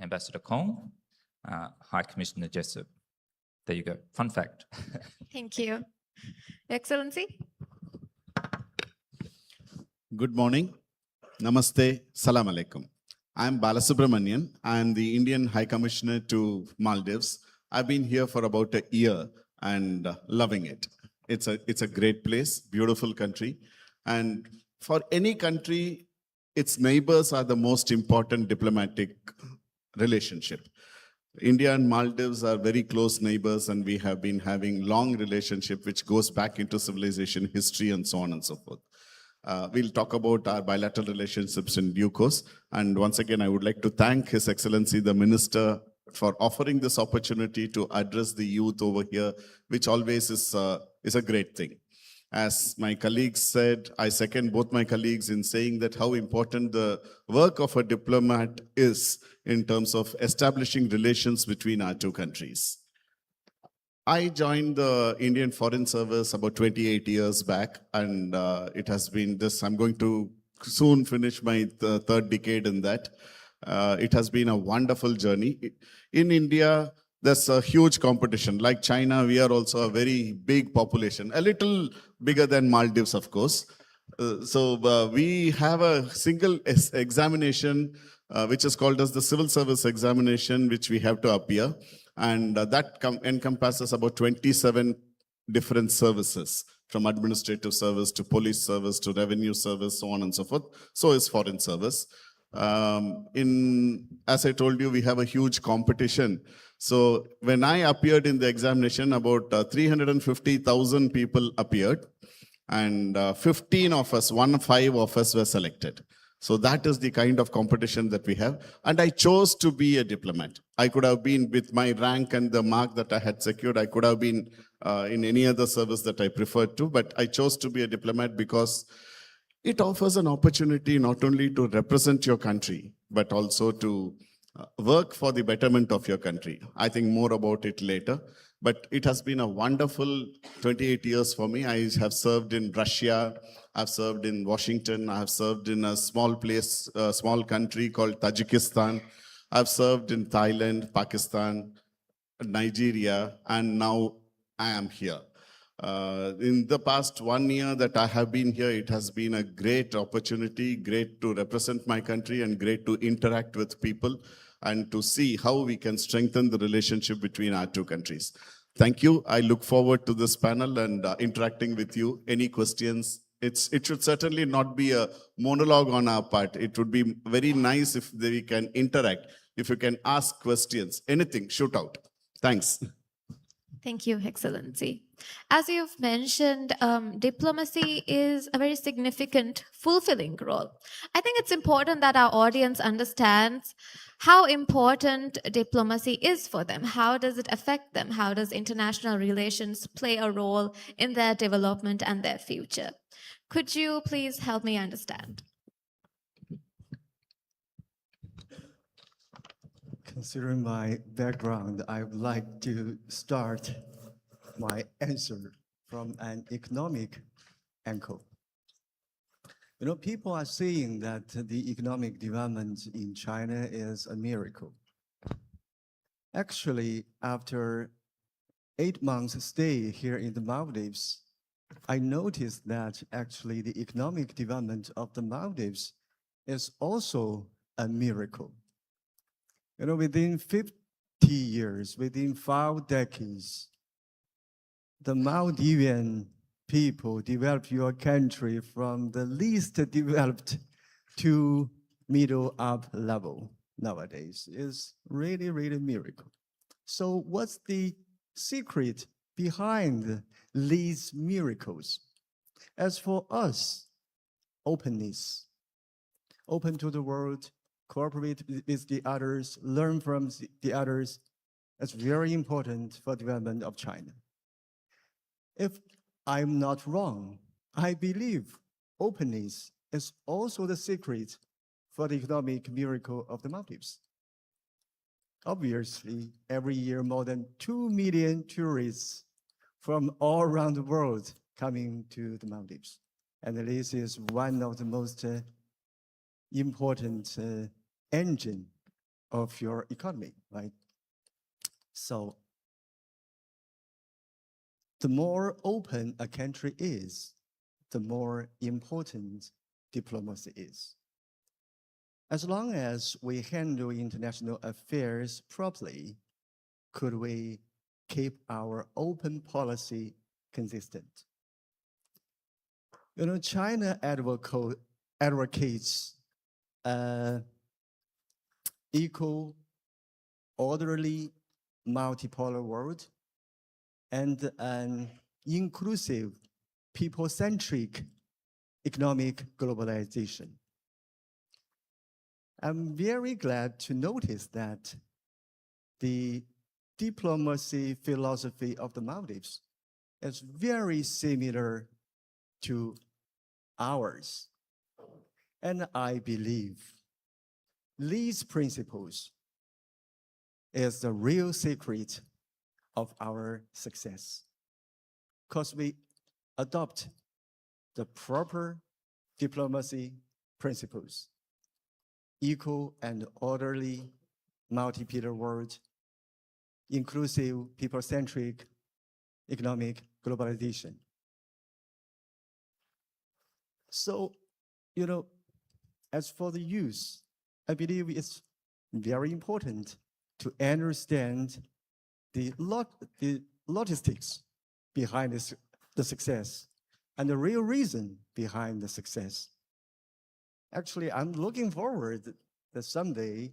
Ambassador Kong, High Commissioner Jessup. There you go. Fun fact. Thank you. Your Excellency. Good morning. Namaste. Salam alaikum. I'm Balasubramanian. I'm the Indian High Commissioner to Maldives. I've been here for about a year and loving it. It's a great place, beautiful country. And for any country, its neighbors are the most important diplomatic relationship. India and Maldives are very close neighbors, and we have been having long relationship which goes back into civilization history and so on and so forth. We'll talk about our bilateral relationships in due course. And once again, I would like to thank His Excellency, the Minister, for offering this opportunity to address the youth over here, which always is a great thing. As my colleagues said, I second both my colleagues in saying that how important the work of a diplomat is in terms of establishing relations between our two countries. I joined the Indian Foreign Service about 28 years back, and it has been this, I'm going to soon finish my third decade in that. It has been a wonderful journey. In India, there's a huge competition. Like China, we are also a very big population, a little bigger than Maldives, of course. So we have a single examination, which is called as the Civil Service Examination, which we have to appear. And that encompasses about 27 different services, from administrative service to police service to revenue service, so on and so forth. So is foreign service. As I told you, we have a huge competition. So when I appeared in the examination, about 350,000 people appeared, and 15 of us, 15 of us were selected. So that is the kind of competition that we have. And I chose to be a diplomat. I could have been, with my rank and the mark that I had secured, I could have been in any other service that I preferred to, but I chose to be a diplomat because it offers an opportunity not only to represent your country, but also to work for the betterment of your country. I think more about it later, but it has been a wonderful 28 years for me. I have served in Russia, I've served in Washington, I have served in a small place, a small country called Tajikistan. I've served in Thailand, Pakistan, Nigeria, and now I am here. In the past 1 year that I have been here, it has been a great opportunity, great to represent my country and great to interact with people and to see how we can strengthen the relationship between our two countries. Thank you. I look forward to this panel and interacting with you. Any questions? It should certainly not be a monologue on our part. It would be very nice if we can interact, if you can ask questions, anything, shoot out. Thanks. Thank you, Excellency. As you've mentioned, diplomacy is a very significant, fulfilling role. I think it's important that our audience understands how important diplomacy is for them. How does it affect them? How does international relations play a role in their development and their future? Could you please help me understand? Considering my background, I would like to start my answer from an economic angle. You know, people are saying that the economic development in China is a miracle. Actually, after 8 months stay here in the Maldives, I noticed that actually the economic development of the Maldives is also a miracle. You know, within 50 years, within 5 decades, the Maldivian people developed your country from the least developed to middle up level nowadays. Is really, really a miracle. So what's the secret behind these miracles? As for us, openness, open to the world, cooperate with the others, learn from the others. That's very important for development of China. If I'm not wrong, I believe openness is also the secret for the economic miracle of the Maldives. Obviously, every year more than 2 million tourists from all around the world coming to the Maldives. And this is one of the most important engine of your economy, right? So the more open a country is, the more important diplomacy is. As long as we handle international affairs properly, could we keep our open policy consistent? You know, China advocates equal, orderly, multipolar world and an inclusive, people-centric economic globalization. I'm very glad to notice that the diplomacy philosophy of the Maldives is very similar to ours. And I believe these principles is the real secret of our success, because we adopt the proper diplomacy principles, equal and orderly multipolar world, inclusive, people-centric economic globalization. So, you know, as for the youth, I believe it's very important to understand the logistics behind the success and the real reason behind the success. Actually, I'm looking forward that someday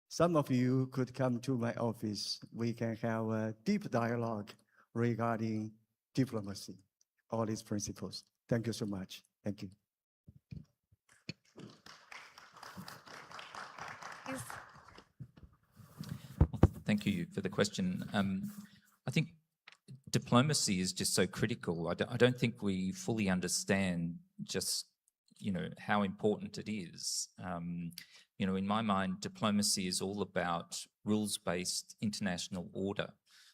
some of you could come to my office. We can have a deep dialogue regarding diplomacy, all these principles. Thank you so much. Thank you. Yes. Thank you for the question. I think diplomacy is just so critical. I don't think we fully understand just, how important it is. In my mind, diplomacy is all about rules-based international order.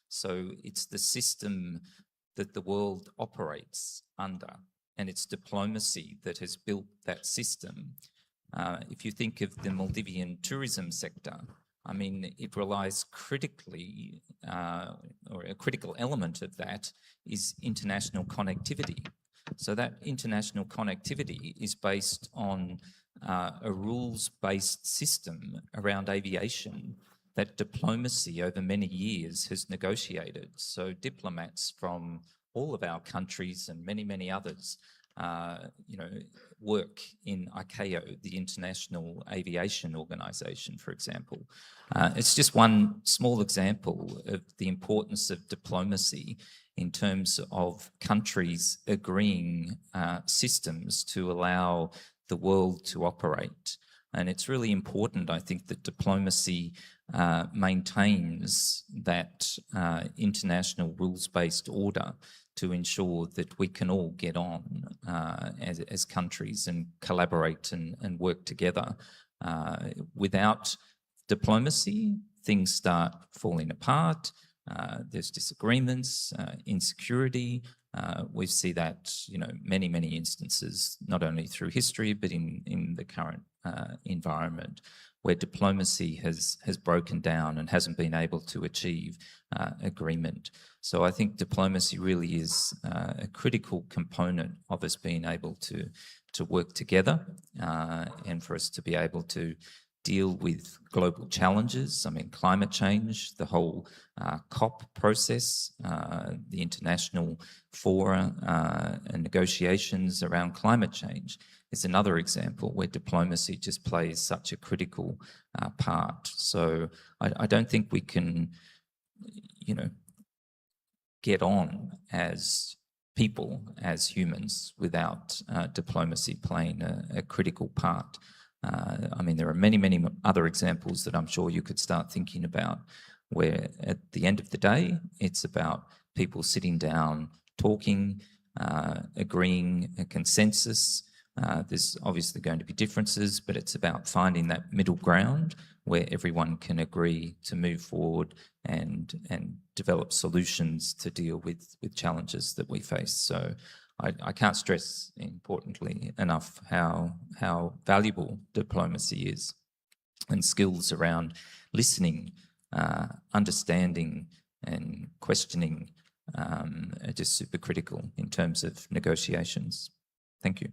So it's the system that the world operates under, and it's diplomacy that has built that system. If you think of the Maldivian tourism sector, it relies critically, or a critical element of that is international connectivity. So that international connectivity is based on a rules-based system around aviation that diplomacy over many years has negotiated. So diplomats from all of our countries and many, many others work in ICAO, the International Aviation Organization, for example. It's just one small example of the importance of diplomacy in terms of countries agreeing systems to allow the world to operate. And it's really important, I think, that diplomacy maintains that international rules-based order to ensure that we can all get on as countries and collaborate and work together. Without diplomacy, things start falling apart. There's disagreements, insecurity. We see that, many, many instances, not only through history, but in the current environment, where diplomacy has broken down and hasn't been able to achieve agreement. So I think diplomacy really is a critical component of us being able to work together and for us to be able to deal with global challenges. Climate change, the whole COP process, the international fora and negotiations around climate change is another example where diplomacy just plays such a critical part. So I don't think we can, get on as people, as humans, without diplomacy playing a critical part. There are many, many other examples that I'm sure you could start thinking about, where at the end of the day, it's about people sitting down, talking, agreeing a consensus. There's obviously going to be differences, but it's about finding that middle ground where everyone can agree to move forward and develop solutions to deal with challenges that we face. So I can't stress importantly enough how valuable diplomacy is. and skills around listening, understanding and questioning are just super critical in terms of negotiations. Thank you.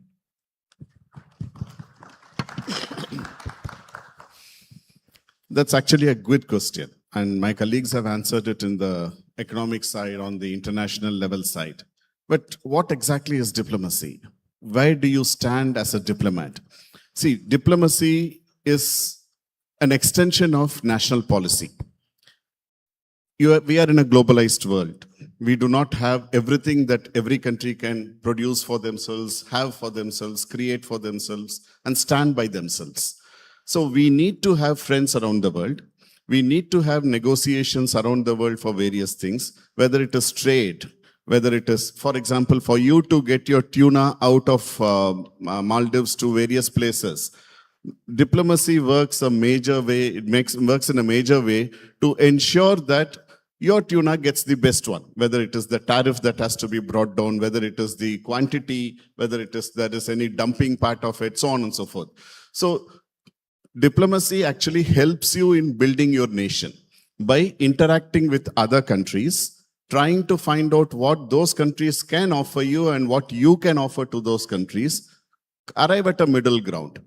That's actually a good question. And my colleagues have answered it in the economic side, on the international level side. But what exactly is diplomacy? Where do you stand as a diplomat? See, diplomacy is an extension of national policy. We are in a globalized world. We do not have everything that every country can produce for themselves, have for themselves, create for themselves, and stand by themselves. So we need to have friends around the world. We need to have negotiations around the world for various things, whether it is trade, whether it is, for example, for you to get your tuna out of Maldives to various places. Diplomacy works a major way, works in a major way to ensure that your tuna gets the best one, whether it is the tariff that has to be brought down, whether it is the quantity, whether it is there is any dumping part of it, so on and so forth. So diplomacy actually helps you in building your nation by interacting with other countries, trying to find out what those countries can offer you and what you can offer to those countries, arrive at a middle ground.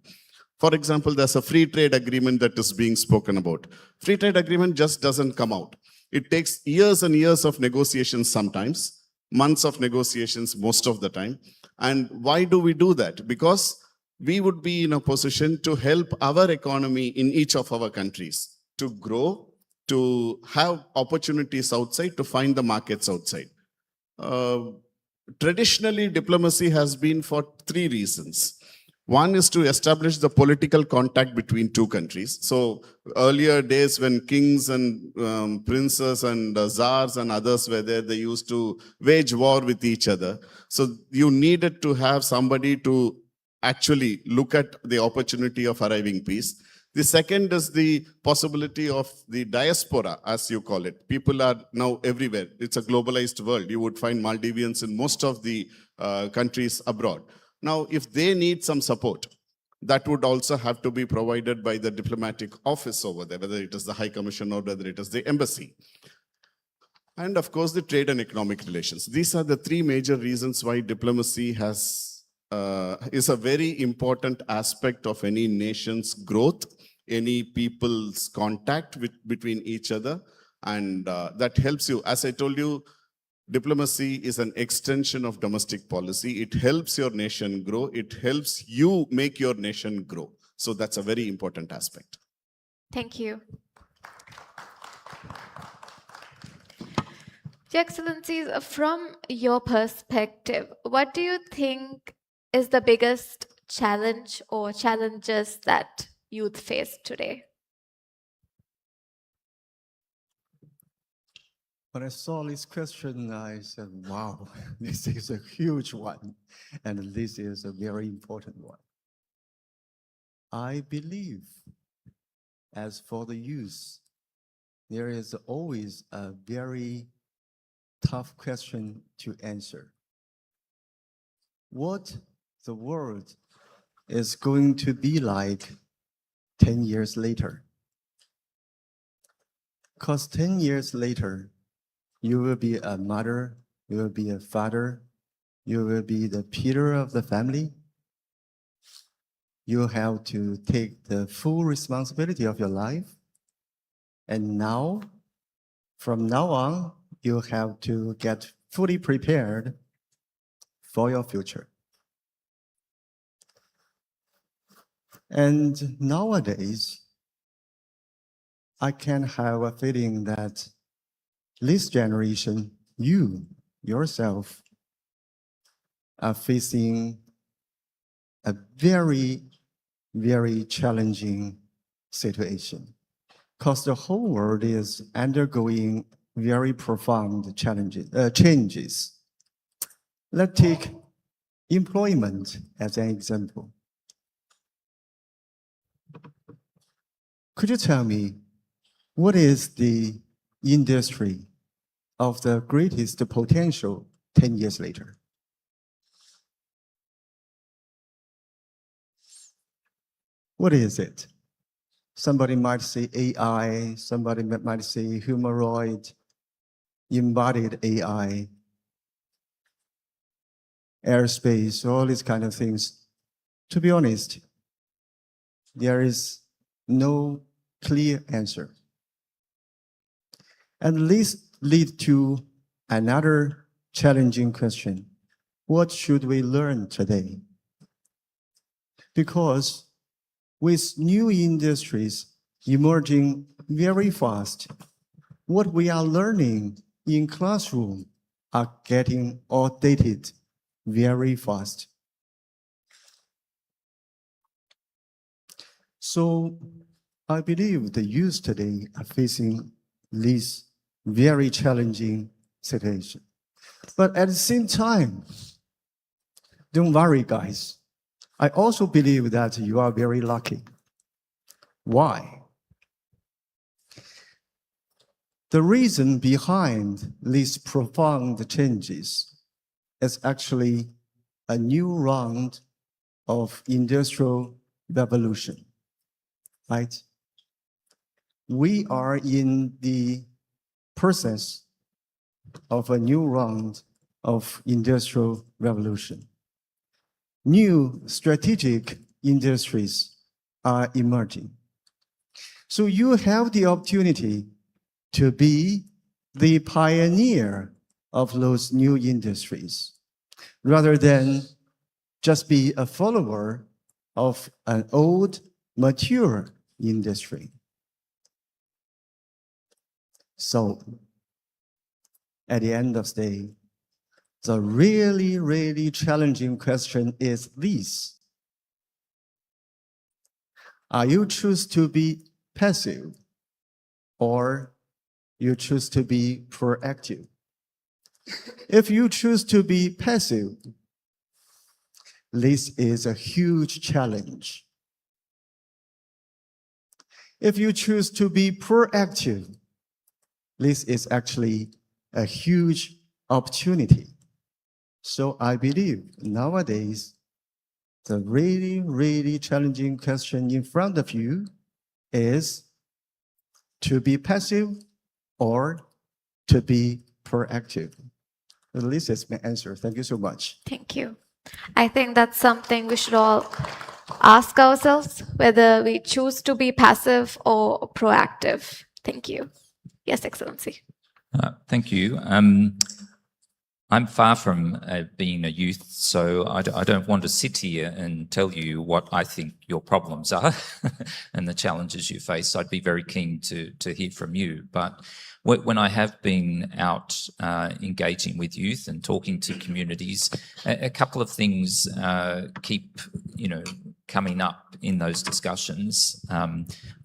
For example, there's a free trade agreement that is being spoken about. Free trade agreement just doesn't come out. It takes years and years of negotiations sometimes, months of negotiations most of the time. And why do we do that? Because we would be in a position to help our economy in each of our countries to grow, to have opportunities outside, to find the markets outside. Traditionally, diplomacy has been for three reasons. One is to establish the political contact between two countries. So earlier days when kings and princes and czars and others were there, they used to wage war with each other. So you needed to have somebody to actually look at the opportunity of arriving peace. The second is the possibility of the diaspora, as you call it. People are now everywhere. It's a globalized world. You would find Maldivians in most of the countries abroad. Now, if they need some support, that would also have to be provided by the diplomatic office over there, whether it is the High Commission or whether it is the embassy. And of course, the trade and economic relations. These are the three major reasons why diplomacy is a very important aspect of any nation's growth, any people's contact between each other, and that helps you. As I told you, diplomacy is an extension of domestic policy. It helps your nation grow. It helps you make your nation grow. So that's a very important aspect. Thank you. Your Excellencies, from your perspective, what do you think is the biggest challenge or challenges that youth face today? When I saw this question, I said, wow, this is a huge one, and this is a very important one. I believe, as for the youth, there is always a very tough question to answer. What the world is going to be like 10 years later? Because 10 years later, you will be a mother, you will be a father, you will be the pillar of the family. You have to take the full responsibility of your life. And now, from now on, you have to get fully prepared for your future. And nowadays, I can have a feeling that this generation, you yourself, are facing a very, very challenging situation, because the whole world is undergoing very profound changes. Let's take employment as an example. Could you tell me, what is the industry of the greatest potential 10 years later? What is it? Somebody might say AI, somebody might say humanoid, embodied AI, airspace, all these kind of things. To be honest, there is no clear answer. And this leads to another challenging question. What should we learn today? Because with new industries emerging very fast, what we are learning in classroom are getting outdated very fast. So I believe the youth today are facing this very challenging situation. But at the same time, don't worry, guys. I also believe that you are very lucky. Why? The reason behind these profound changes is actually a new round of industrial revolution, right? We are in the process of a new round of industrial revolution. New strategic industries are emerging. So you have the opportunity to be the pioneer of those new industries, rather than just be a follower of an old, mature industry. So at the end of the day, the really, really challenging question is this. Are you choose to be passive or you choose to be proactive? If you choose to be passive, this is a huge challenge. If you choose to be proactive, this is actually a huge opportunity. So I believe nowadays, the really, really challenging question in front of you is to be passive or to be proactive. This is my answer. Thank you so much. Thank you. I think that's something we should all ask ourselves, whether we choose to be passive or proactive. Thank you. Yes, Excellency. Thank you. I'm far from being a youth, so I don't want to sit here and tell you what I think your problems are and the challenges you face. I'd be very keen to hear from you. But when I have been out engaging with youth and talking to communities, a couple of things keep, coming up in those discussions.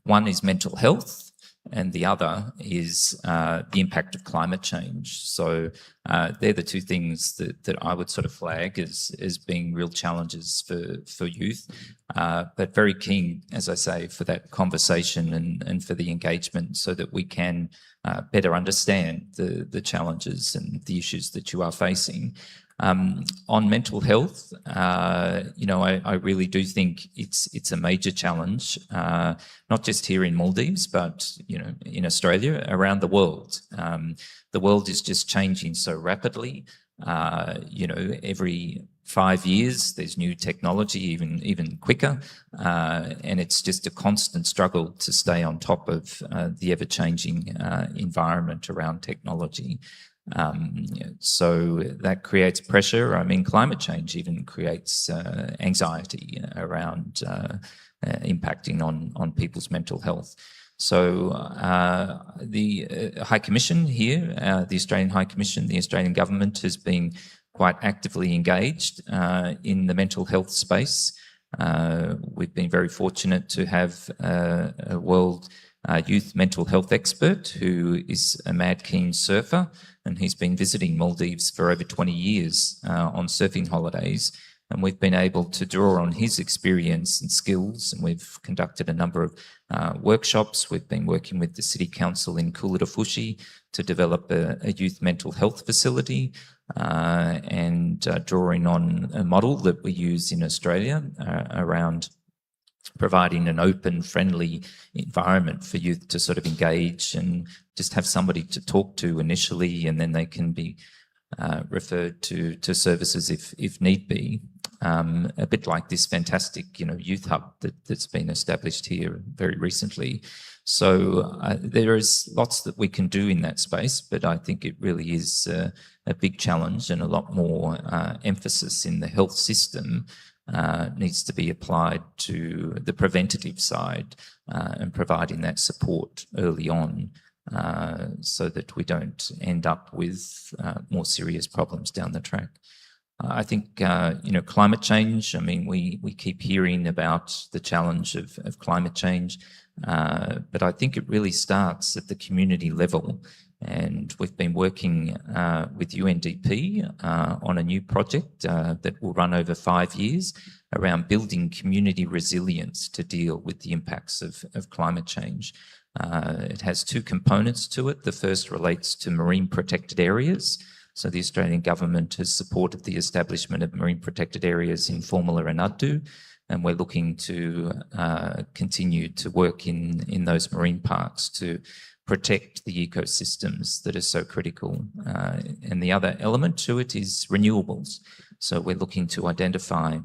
One is mental health, and the other is the impact of climate change. So they're the two things that I would sort of flag as being real challenges for youth. But very keen, as I say, for that conversation and for the engagement so that we can better understand the challenges and the issues that you are facing. On mental health, I really do think it's a major challenge, not just here in Maldives, but, in Australia, around the world. The world is just changing so rapidly. Every 5 years, there's new technology, even quicker. And it's just a constant struggle to stay on top of the ever-changing environment around technology. So that creates pressure. I mean, climate change even creates anxiety around impacting on people's mental health. So the High Commission here, the Australian High Commission, the Australian government has been quite actively engaged in the mental health space. We've been very fortunate to have a world youth mental health expert who is a mad keen surfer, and he's been visiting Maldives for over 20 years on surfing holidays. And we've been able to draw on his experience and skills, and we've conducted a number of workshops. We've been working with the City Council in Kulurafushi to develop a youth mental health facility and drawing on a model that we use in Australia around providing an open, friendly environment for youth to sort of engage and just have somebody to talk to initially, and then they can be referred to services if need be. A bit like this fantastic, youth hub that's been established here very recently. So there is lots that we can do in that space, but I think it really is a big challenge, and a lot more emphasis in the health system needs to be applied to the preventative side and providing that support early on so that we don't end up with more serious problems down the track. I think, climate change, I mean, we keep hearing about the challenge of climate change, but I think it really starts at the community level. And we've been working with UNDP on a new project that will run over 5 years around building community resilience to deal with the impacts of climate change. It has two components to it. The first relates to marine protected areas. So the Australian government has supported the establishment of marine protected areas in Formula and Uddu, and we're looking to continue to work in those marine parks to protect the ecosystems that are so critical. And the other element to it is renewables. So we're looking to identify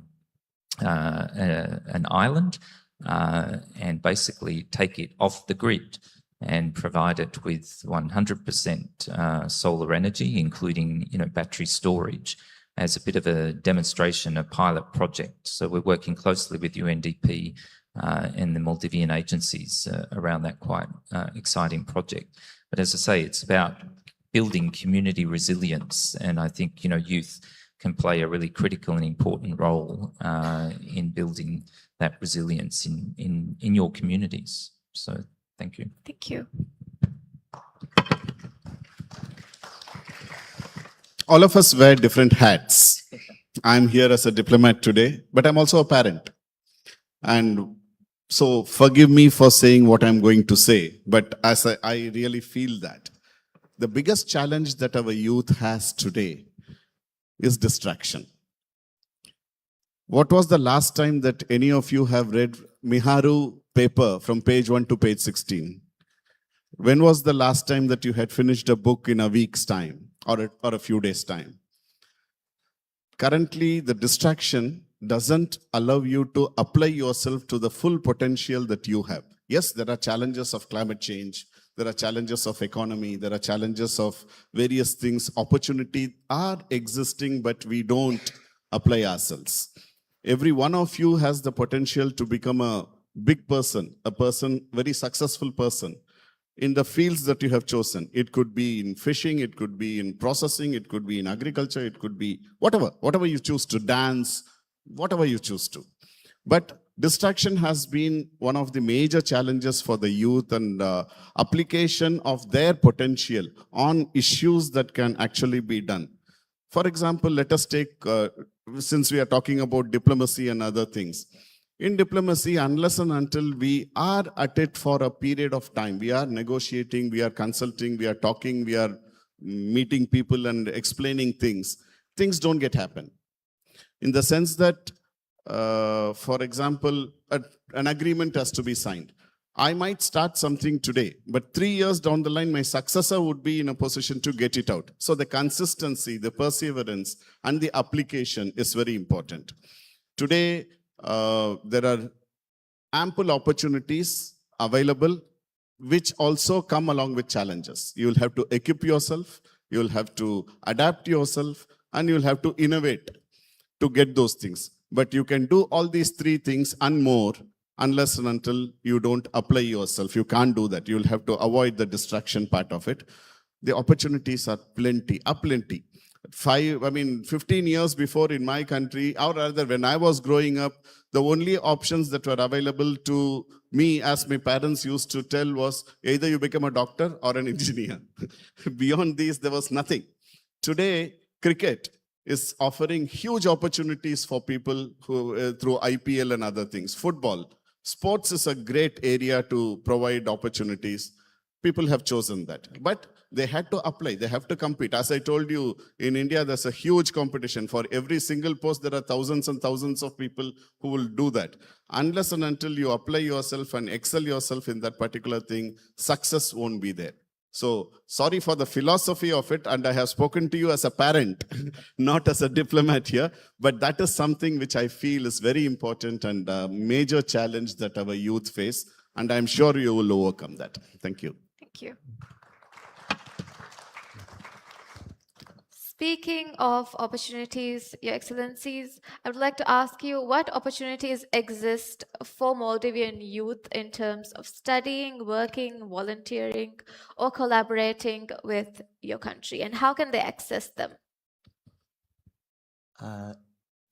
an island and basically take it off the grid and provide it with 100% solar energy, including battery storage, as a bit of a demonstration, a pilot project. So we're working closely with UNDP and the Maldivian agencies around that quite exciting project. But as I say, it's about building community resilience, and I think youth can play a really critical and important role in building that resilience in your communities. So thank you. Thank you. All of us wear different hats. I'm here as a diplomat today, but I'm also a parent. And so forgive me for saying what I'm going to say, but as I really feel that the biggest challenge that our youth has today is distraction. What was the last time that any of you have read Miharu paper from page 1 to page 16? When was the last time that you had finished a book in a week's time or a few days' time? Currently, the distraction doesn't allow you to apply yourself to the full potential that you have. Yes, there are challenges of climate change. There are challenges of economy. There are challenges of various things. Opportunities are existing, but we don't apply ourselves. Every one of you has the potential to become a big person, very successful person in the fields that you have chosen. It could be in fishing, it could be in processing, it could be in agriculture, it could be whatever you choose to, dance, whatever you choose to. But distraction has been one of the major challenges for the youth, and application of their potential on issues that can actually be done. For example, let us take, since we are talking about diplomacy and other things. In diplomacy, unless and until we are at it for a period of time, we are negotiating, we are consulting, we are talking, we are meeting people and explaining things don't get happen. In the sense that, for example, an agreement has to be signed. I might start something today, but 3 years down the line, my successor would be in a position to get it out. So the consistency, the perseverance, and the application is very important. Today, there are ample opportunities available, which also come along with challenges. You will have to equip yourself, you will have to adapt yourself, and you will have to innovate to get those things. But you can do all these three things and more unless and until you don't apply yourself. You can't do that. You'll have to avoid the distraction part of it. The opportunities are plenty, aplenty. 15 years before in my country, or rather when I was growing up, the only options that were available to me, as my parents used to tell, was either you become a doctor or an engineer. Beyond these, there was nothing. Today, cricket is offering huge opportunities for people who through IPL and other things. Football, sports is a great area to provide opportunities. people have chosen that. But they had to apply, they have to compete. As I told you, in India, there's a huge competition. For every single post, there are thousands and thousands of people who will do that. Unless and until you apply yourself and excel yourself in that particular thing, success won't be there. So sorry for the philosophy of it, and I have spoken to you as a parent, not as a diplomat here, but that is something which I feel is very important and a major challenge that our youth face, and I'm sure you will overcome that. Thank you. Thank you. Speaking of opportunities, Your Excellencies, I would like to ask you what opportunities exist for Maldivian youth in terms of studying, working, volunteering, or collaborating with your country, and how can they access them?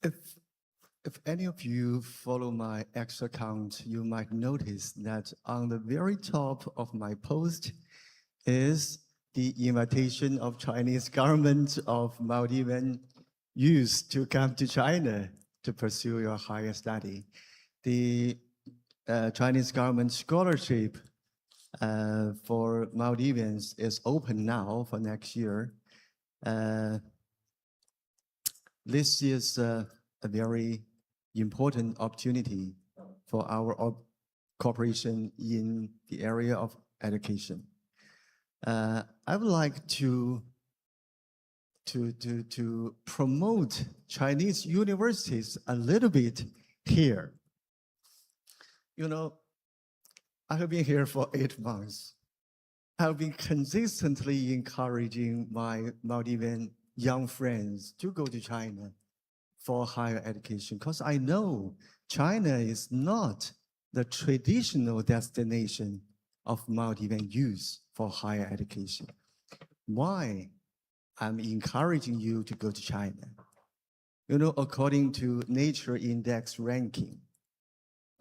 If any of you follow my X account, you might notice that on the very top of my post is the invitation of Chinese government of Maldivian youth to come to China to pursue your higher study. The Chinese government scholarship for Maldivians is open now for next year. This is a very important opportunity for our cooperation in the area of education. I would like to promote Chinese universities a little bit here. You know, I have been here for 8 months. I have been consistently encouraging my Maldivian young friends to go to China for higher education, because I know China is not the traditional destination of Maldivian youth for higher education. Why I'm encouraging you to go to China? You know, according to Nature Index ranking,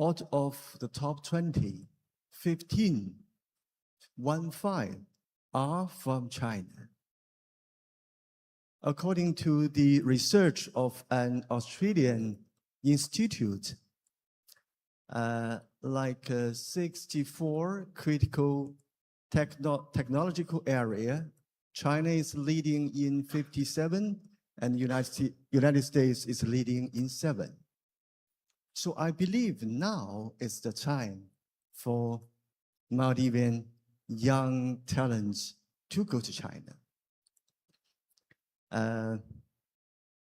out of the top 20, 15 are from China. According to the research of an Australian institute, 64 critical technological area, China is leading in 57, and United States is leading in 7. So I believe now is the time for Maldivian young talents to go to China.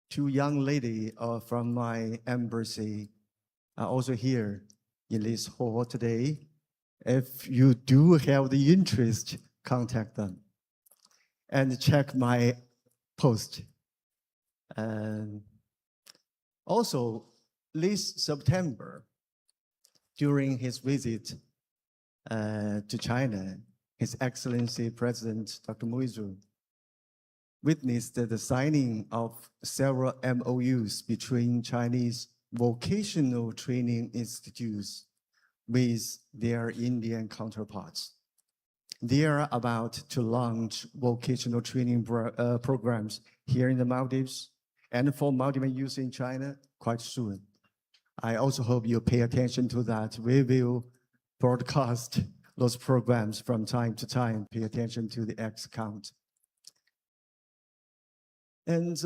2 young ladies from my embassy are also here in this hall today. If you do have the interest, contact them and check my post. Also, this September, during his visit to China, His Excellency President Dr. Muizu witnessed the signing of several MOUs between Chinese vocational training institutes with their Indian counterparts. They are about to launch vocational training programs here in the Maldives and for Maldivian youth in China quite soon. I also hope you pay attention to that. We will broadcast those programs from time to time. Pay attention to the X account. And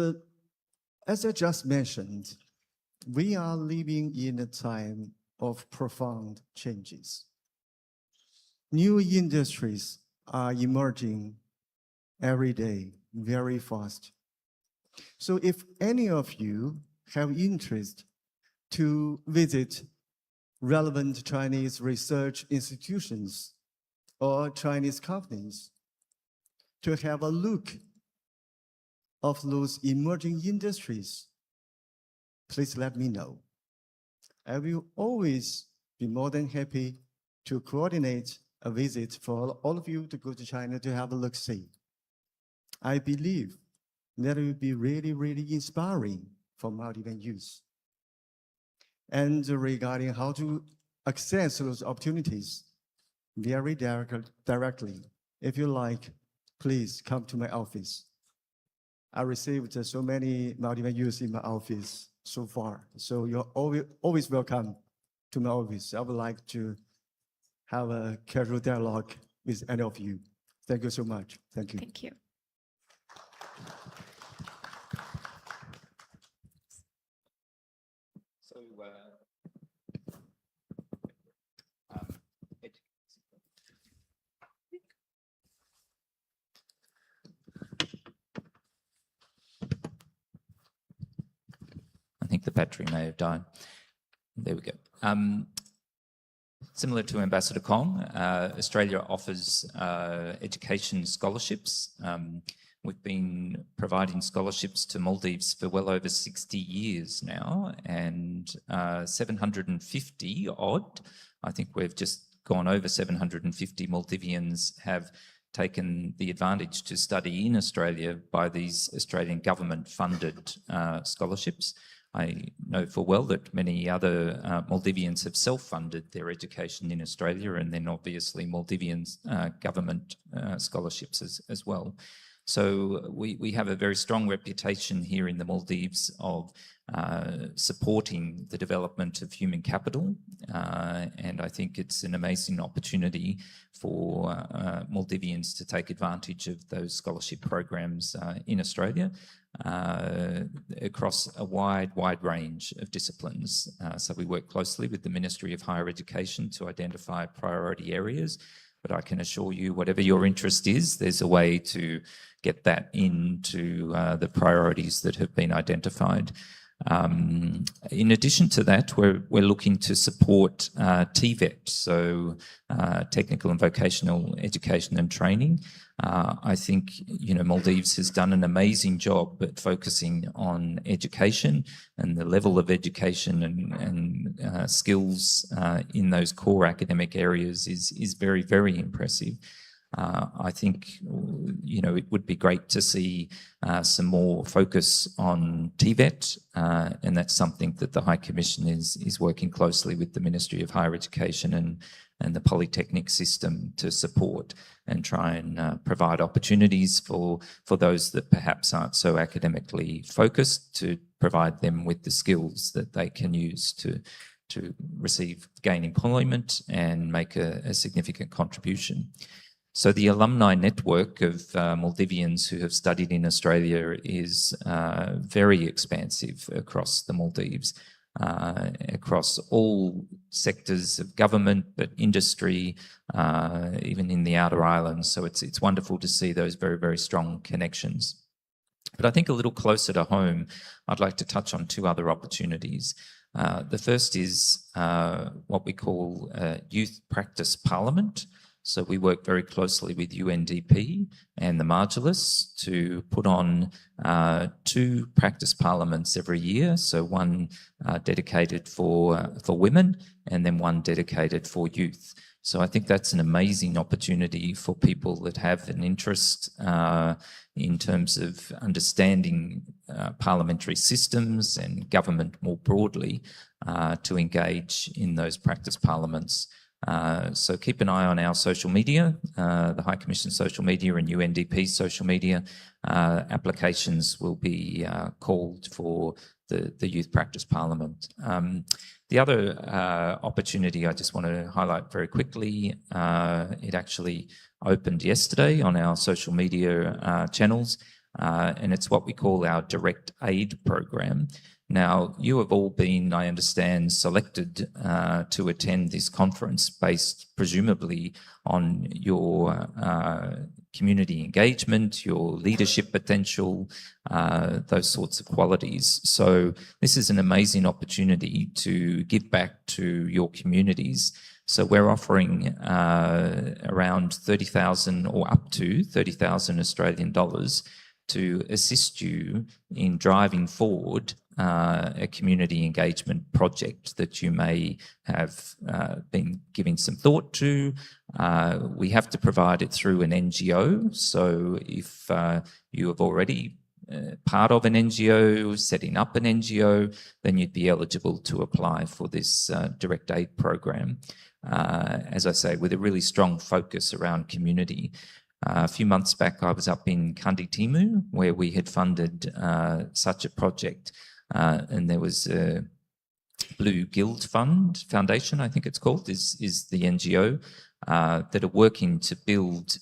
as I just mentioned, we are living in a time of profound changes. New industries are emerging every day, very fast. So if any of you have interest to visit relevant Chinese research institutions or Chinese companies to have a look of those emerging industries, please let me know. I will always be more than happy to coordinate a visit for all of you to go to China to have a look-see. I believe that it will be really, really inspiring for Maldivian youth. And regarding how to access those opportunities very directly, if you like, please come to my office. I received so many Maldivian youth in my office so far. So you're always welcome to my office. I would like to have a casual dialogue with any of you. Thank you so much. Thank you. Thank you. So, I think the battery may have died. There we go. Similar to Ambassador Kong, Australia offers education scholarships. We've been providing scholarships to Maldives for well over 60 years now, and 750 odd, I think we've just gone over 750 Maldivians have taken the advantage to study in Australia by these Australian government-funded scholarships. I know full well that many other Maldivians have self-funded their education in Australia, and then obviously Maldivians government scholarships as well. So we have a very strong reputation here in the Maldives of supporting the development of human capital, and I think it's an amazing opportunity for Maldivians to take advantage of those scholarship programs in Australia across a wide range of disciplines. So we work closely with the Ministry of Higher Education to identify priority areas, but I can assure you, whatever your interest is, there's a way to get that into the priorities that have been identified. In addition to that, we're looking to support TVET, so Technical and Vocational Education and Training. I think, Maldives has done an amazing job at focusing on education, and the level of education and skills in those core academic areas is very impressive. I think, it would be great to see some more focus on TVET, and that's something that the High Commission is working closely with the Ministry of Higher Education and the polytechnic system to support and try and provide opportunities for those that perhaps aren't so academically focused, to provide them with the skills that they can use to gain employment and make a significant contribution. So the alumni network of Maldivians who have studied in Australia is very expansive across the Maldives, across all sectors of government, but industry, even in the outer islands. So it's wonderful to see those very strong connections. But I think a little closer to home, I'd like to touch on two other opportunities. The first is what we call Youth Practice Parliament. So we work very closely with UNDP and the Margilis to put on 2 practice parliaments every year. So one dedicated for women, and then one dedicated for youth. So I think that's an amazing opportunity for people that have an interest in terms of understanding parliamentary systems and government more broadly to engage in those practice parliaments. So keep an eye on our social media, the High Commission social media and UNDP's social media. Applications will be called for the Youth Practice Parliament. The other opportunity I just want to highlight very quickly, it actually opened yesterday on our social media channels, and it's what we call our Direct Aid program. Now, you have all been, I understand, selected to attend this conference based presumably on your community engagement, your leadership potential, those sorts of qualities. So this is an amazing opportunity to give back to your communities. So we're offering around 30,000 or up to 30,000 Australian dollars to assist you in driving forward a community engagement project that you may have been giving some thought to. We have to provide it through an NGO. So if you have already part of an NGO, setting up an NGO, then you'd be eligible to apply for this Direct Aid program. As I say, with a really strong focus around community. A few months back, I was up in Kandi Timu, where we had funded such a project, and there was Blue Guild Foundation, I think it's called, is the NGO that are working to build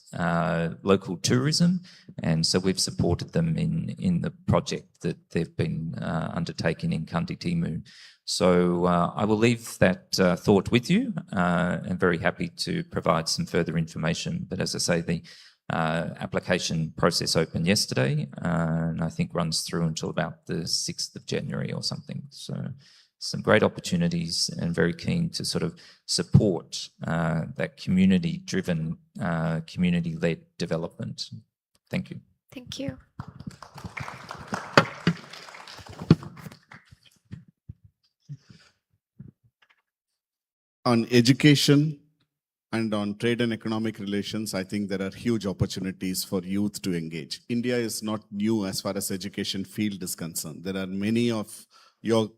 local tourism. And so we've supported them in the project that they've been undertaking in Kandi Timu. So I will leave that thought with you. I'm very happy to provide some further information. But as I say, the application process opened yesterday and I think runs through until about the 6th of January or something. So some great opportunities and very keen to sort of support that community-driven, community-led development. Thank you. Thank you. On education and on trade and economic relations, I think there are huge opportunities for youth to engage. India is not new as far as education field is concerned. There are many of your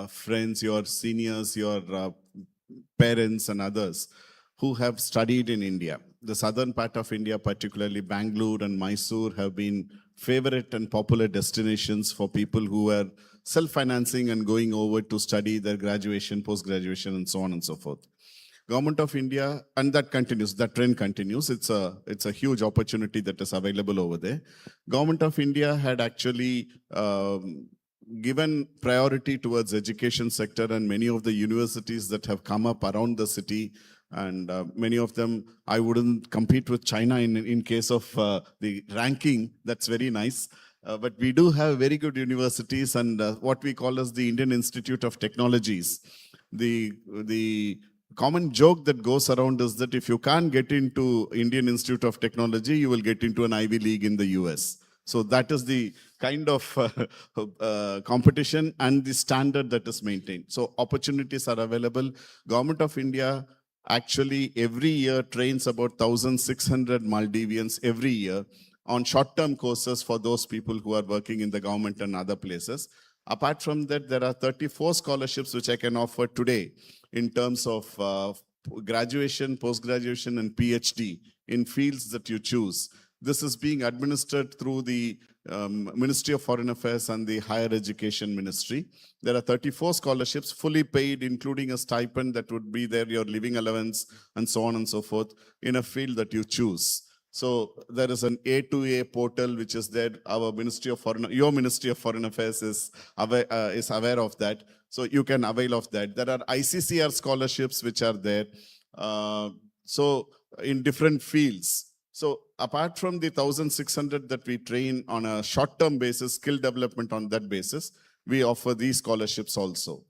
friends, your seniors, your parents and others who have studied in India. The southern part of India, particularly Bangalore and Mysore, have been favorite and popular destinations for people who are self-financing and going over to study their graduation, post-graduation, and so on and so forth. Government of India, and that continues, that trend continues. It's a huge opportunity that is available over there. Government of India had actually given priority towards education sector, and many of the universities that have come up around the city, and many of them, I wouldn't compete with China in case of the ranking. That's very nice. But we do have very good universities and what we call as the Indian Institute of Technologies. The common joke that goes around is that if you can't get into Indian Institute of Technology, you will get into an Ivy League in the US. So that is the kind of competition and the standard that is maintained. So opportunities are available. Government of India actually every year trains about 1,600 Maldivians every year on short-term courses for those people who are working in the government and other places. Apart from that, there are 34 scholarships which I can offer today in terms of graduation, post-graduation, and PhD in fields that you choose. This is being administered through the Ministry of Foreign Affairs and the Higher Education Ministry. There are 34 scholarships fully paid, including a stipend that would be there, your living allowance, and so on and so forth, in a field that you choose. So there is an A2A portal which is there. Our Ministry of Foreign, your Ministry of Foreign Affairs is aware of that. So you can avail of that. There are ICCR scholarships which are there. So in different fields. So apart from the 1,600 that we train on a short-term basis, skill development on that basis, we offer these scholarships also.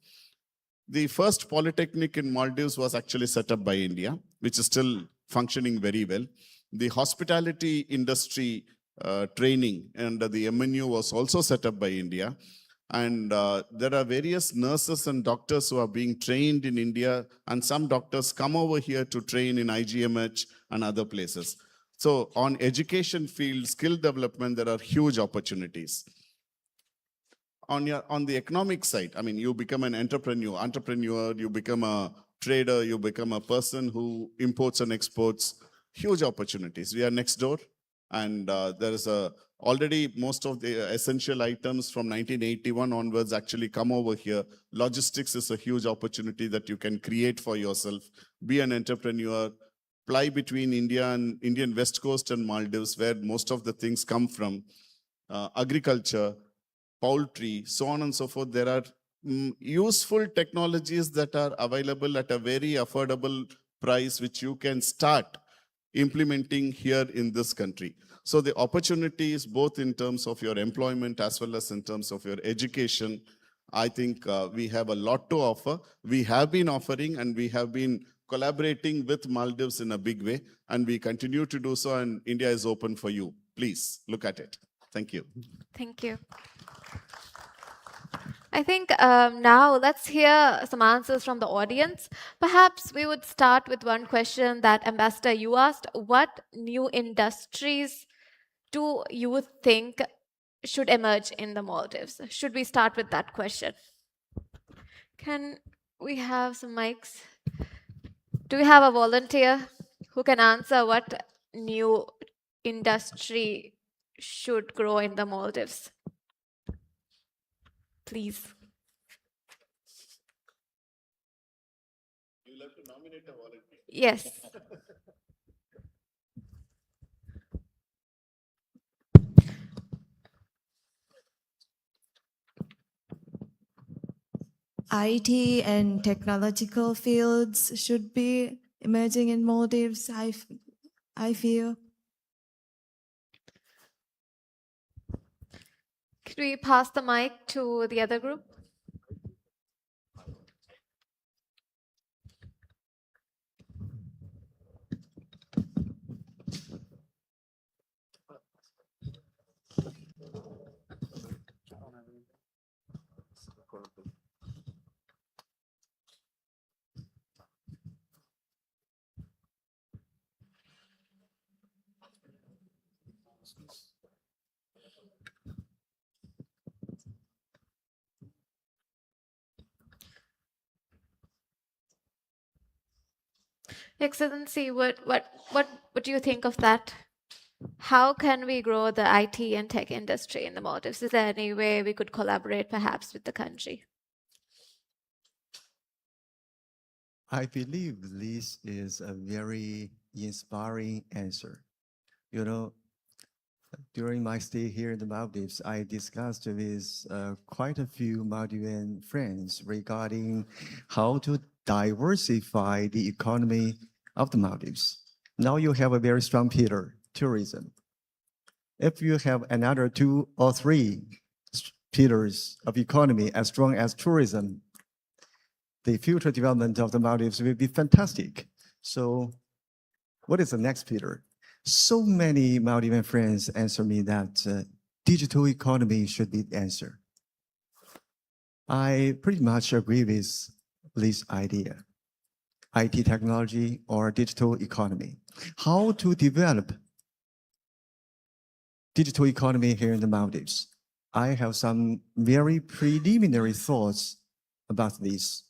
The first polytechnic in Maldives was actually set up by India, which is still functioning very well. The hospitality industry training under the MNU was also set up by India. And there are various nurses and doctors who are being trained in India, and some doctors come over here to train in IGMH and other places. So on education field, skill development, there are huge opportunities. On the economic side, I mean, you become an entrepreneur, you become a trader, you become a person who imports and exports, huge opportunities. We are next door, and there is already most of the essential items from 1981 onwards actually come over here. Logistics is a huge opportunity that you can create for yourself. Be an entrepreneur. Fly between India and Indian West Coast and Maldives, where most of the things come from. Agriculture, poultry, so on and so forth. There are useful technologies that are available at a very affordable price, which you can start implementing here in this country. So the opportunities, both in terms of your employment as well as in terms of your education, I think we have a lot to offer. We have been offering and we have been collaborating with Maldives in a big way, and we continue to do so, and India is open for you. Please look at it. Thank you. Thank you. I think now let's hear some answers from the audience. Perhaps we would start with one question that Ambassador, you asked. What new industries do you think should emerge in the Maldives? Should we start with that question? Can we have some mics? Do we have a volunteer who can answer what new industry should grow in the Maldives? Please. Yes. IT and technological fields should be emerging in Maldives, I feel. Could we pass the mic to the other group? Excellency, what do you think of that? How can we grow the IT and tech industry in the Maldives? Is there any way we could collaborate perhaps with the country? I believe this is a very inspiring answer. You know, during my stay here in the Maldives, I discussed with quite a few Maldivian friends regarding how to diversify the economy of the Maldives. Now you have a very strong pillar, tourism. If you have another 2 or 3 pillars of economy as strong as tourism, the future development of the Maldives will be fantastic. So what is the next pillar? So many Maldivian friends answer me that digital economy should be the answer. I pretty much agree with this idea. IT technology or digital economy. How to develop digital economy here in the Maldives? I have some very preliminary thoughts about this.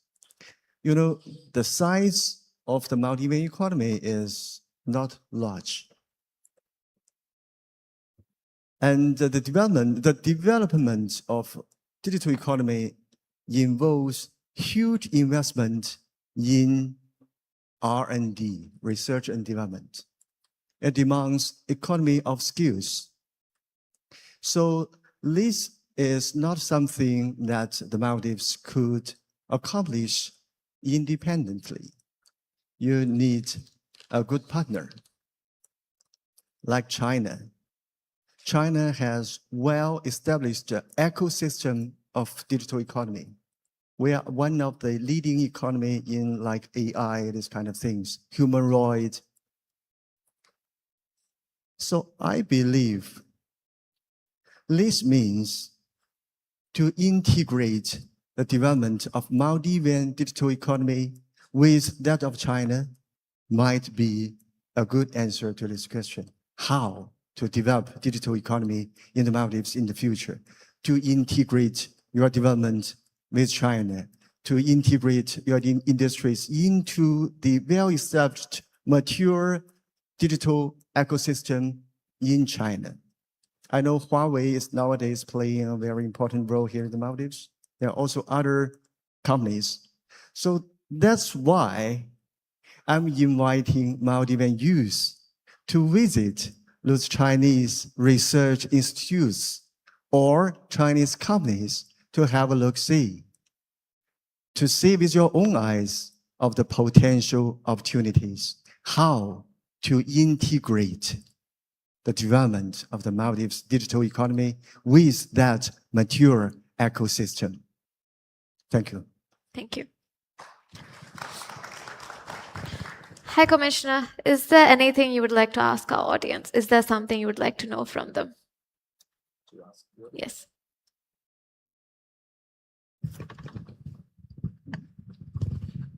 You know, the size of the Maldivian economy is not large. And the development of digital economy involves huge investment in R&D, research and development. It demands economy of skills. So this is not something that the Maldives could accomplish independently. You need a good partner, like China. China has well-established ecosystem of digital economy. We are one of the leading economy in like AI, this kind of things, humanoid. So I believe this means to integrate the development of Maldivian digital economy with that of China might be a good answer to this question. How to develop digital economy in the Maldives in the future, to integrate your development with China, to integrate your industries into the well-established, mature digital ecosystem in China. I know Huawei is nowadays playing a very important role here in the Maldives. There are also other companies. So that's why I'm inviting Maldivian youth to visit those Chinese research institutes or Chinese companies to have a look-see, to see with your own eyes of the potential opportunities, how to integrate the development of the Maldives digital economy with that mature ecosystem. Thank you. Thank you. High Commissioner, is there anything you would like to ask our audience? Is there something you would like to know from them? Yes.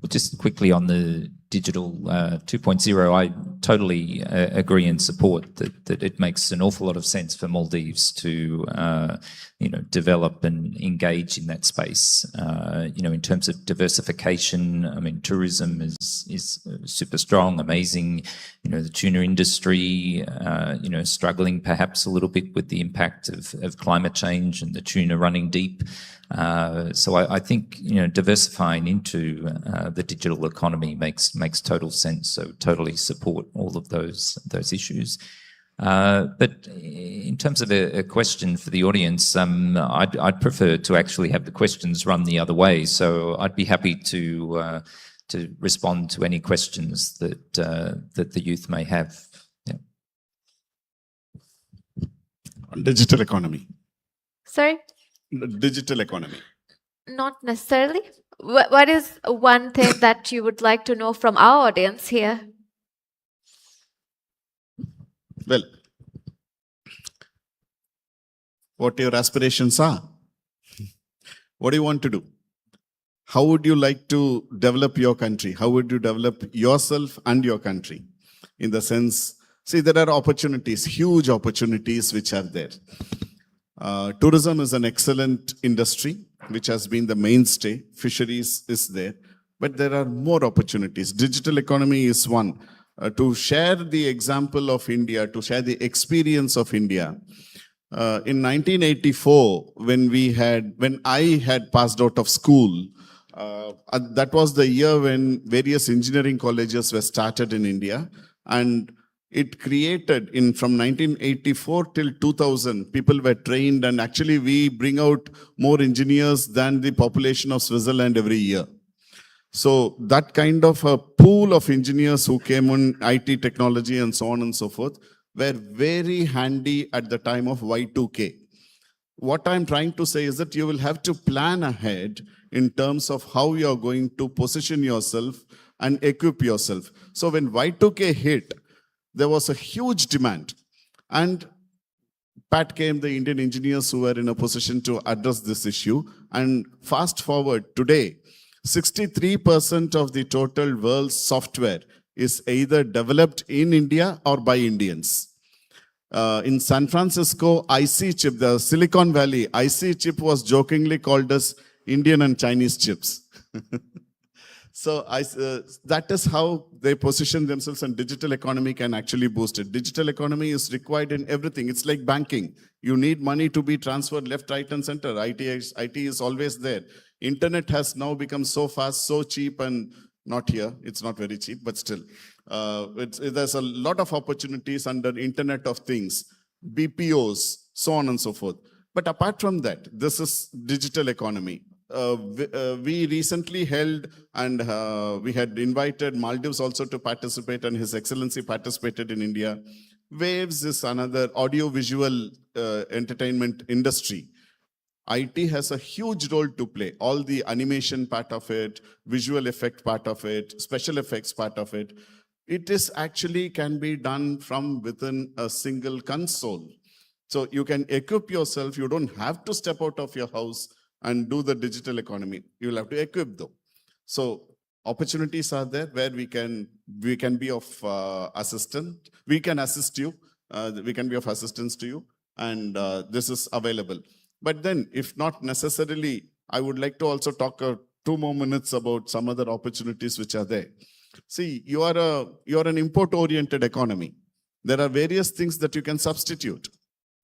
Just quickly on the digital 2.0, I totally agree and support that it makes an awful lot of sense for Maldives to, develop and engage in that space. In terms of diversification, I mean, tourism is super strong, amazing. The tuna industry, struggling perhaps a little bit with the impact of climate change and the tuna running deep. So I think diversifying into the digital economy makes total sense. So totally support all of those issues. But in terms of a question for the audience, I'd prefer to actually have the questions run the other way. So I'd be happy to respond to any questions that the youth may have. Yeah. Digital economy. Sorry? Digital economy. Not necessarily. What is one thing that you would like to know from our audience here? Well, what your aspirations are? What do you want to do? How would you like to develop your country? How would you develop yourself and your country? In the sense, see, there are opportunities, huge opportunities which are there. Tourism is an excellent industry which has been the mainstay. Fisheries is there, but there are more opportunities. Digital economy is one. To share the example of India, to share the experience of India. In 1984, when I had passed out of school, that was the year when various engineering colleges were started in India, and it created from 1984 till 2000, people were trained, and actually we bring out more engineers than the population of Switzerland every year. So that kind of a pool of engineers who came on IT technology and so on and so forth were very handy at the time of Y2K. What I'm trying to say is that you will have to plan ahead in terms of how you're going to position yourself and equip yourself. So when Y2K hit, there was a huge demand. And Pat came, the Indian engineers who were in a position to address this issue. And fast forward today, 63% of the total world's software is either developed in India or by Indians. In San Francisco, IC chip, the Silicon Valley, IC chip was jokingly called as Indian and Chinese chips. So that is how they position themselves, and digital economy can actually boost it. Digital economy is required in everything. It's like banking. You need money to be transferred left, right, and center. IT is always there. Internet has now become so fast, so cheap, and not here. It's not very cheap, but still. There's a lot of opportunities under Internet of Things, BPOs, so on and so forth. But apart from that, this is digital economy. We recently held, and we had invited Maldives also to participate, and His Excellency participated in India. Waves is another audio-visual entertainment industry. IT has a huge role to play. All the animation part of it, visual effect part of it, special effects part of it. It is actually can be done from within a single console. So you can equip yourself. You don't have to step out of your house and do the digital economy. You'll have to equip though. So opportunities are there where we can be of assistance. We can assist you. We can be of assistance to you, and this is available. But then, if not necessarily, I would like to also talk 2 more minutes about some other opportunities which are there. See, you are an import-oriented economy. There are various things that you can substitute.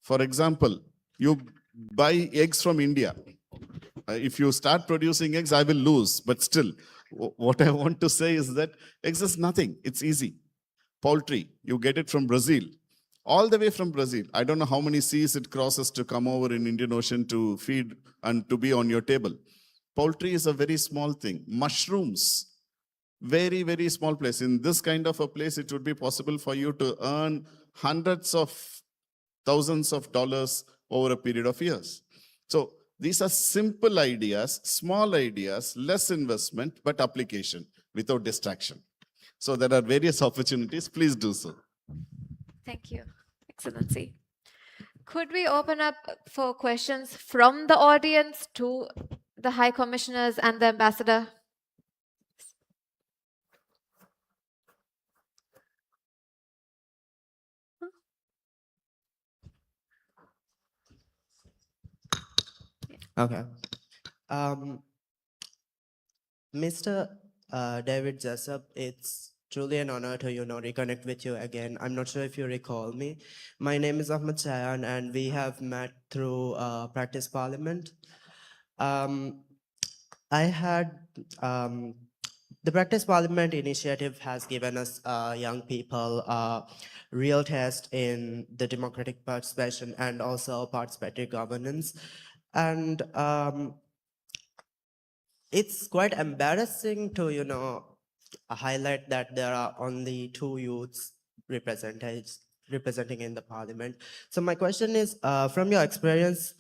For example, you buy eggs from India. If you start producing eggs, I will lose. But still, what I want to say is that eggs is nothing. It's easy. Poultry, you get it from Brazil. All the way from Brazil. I don't know how many seas it crosses to come over in Indian Ocean to feed and to be on your table. Poultry is a very small thing. Mushrooms, very, very small place. In this kind of a place, it would be possible for you to earn hundreds of thousands of dollars over a period of years. So these are simple ideas, small ideas, less investment, but application without distraction. So there are various opportunities. Please do so. Thank you, Excellency. Could we open up for questions from the audience to the High Commissioners and the Ambassador? Okay. Mr. David Jessup, it's truly an honor to reconnect with you again. I'm not sure if you recall me. My name is Ahmed Chayan, and we have met through Practice Parliament. I had the Practice Parliament initiative has given us young people a real test in the democratic participation and also participatory governance. And it's quite embarrassing to, highlight that there are only 2 youths representing in the parliament. So my question is, from your experience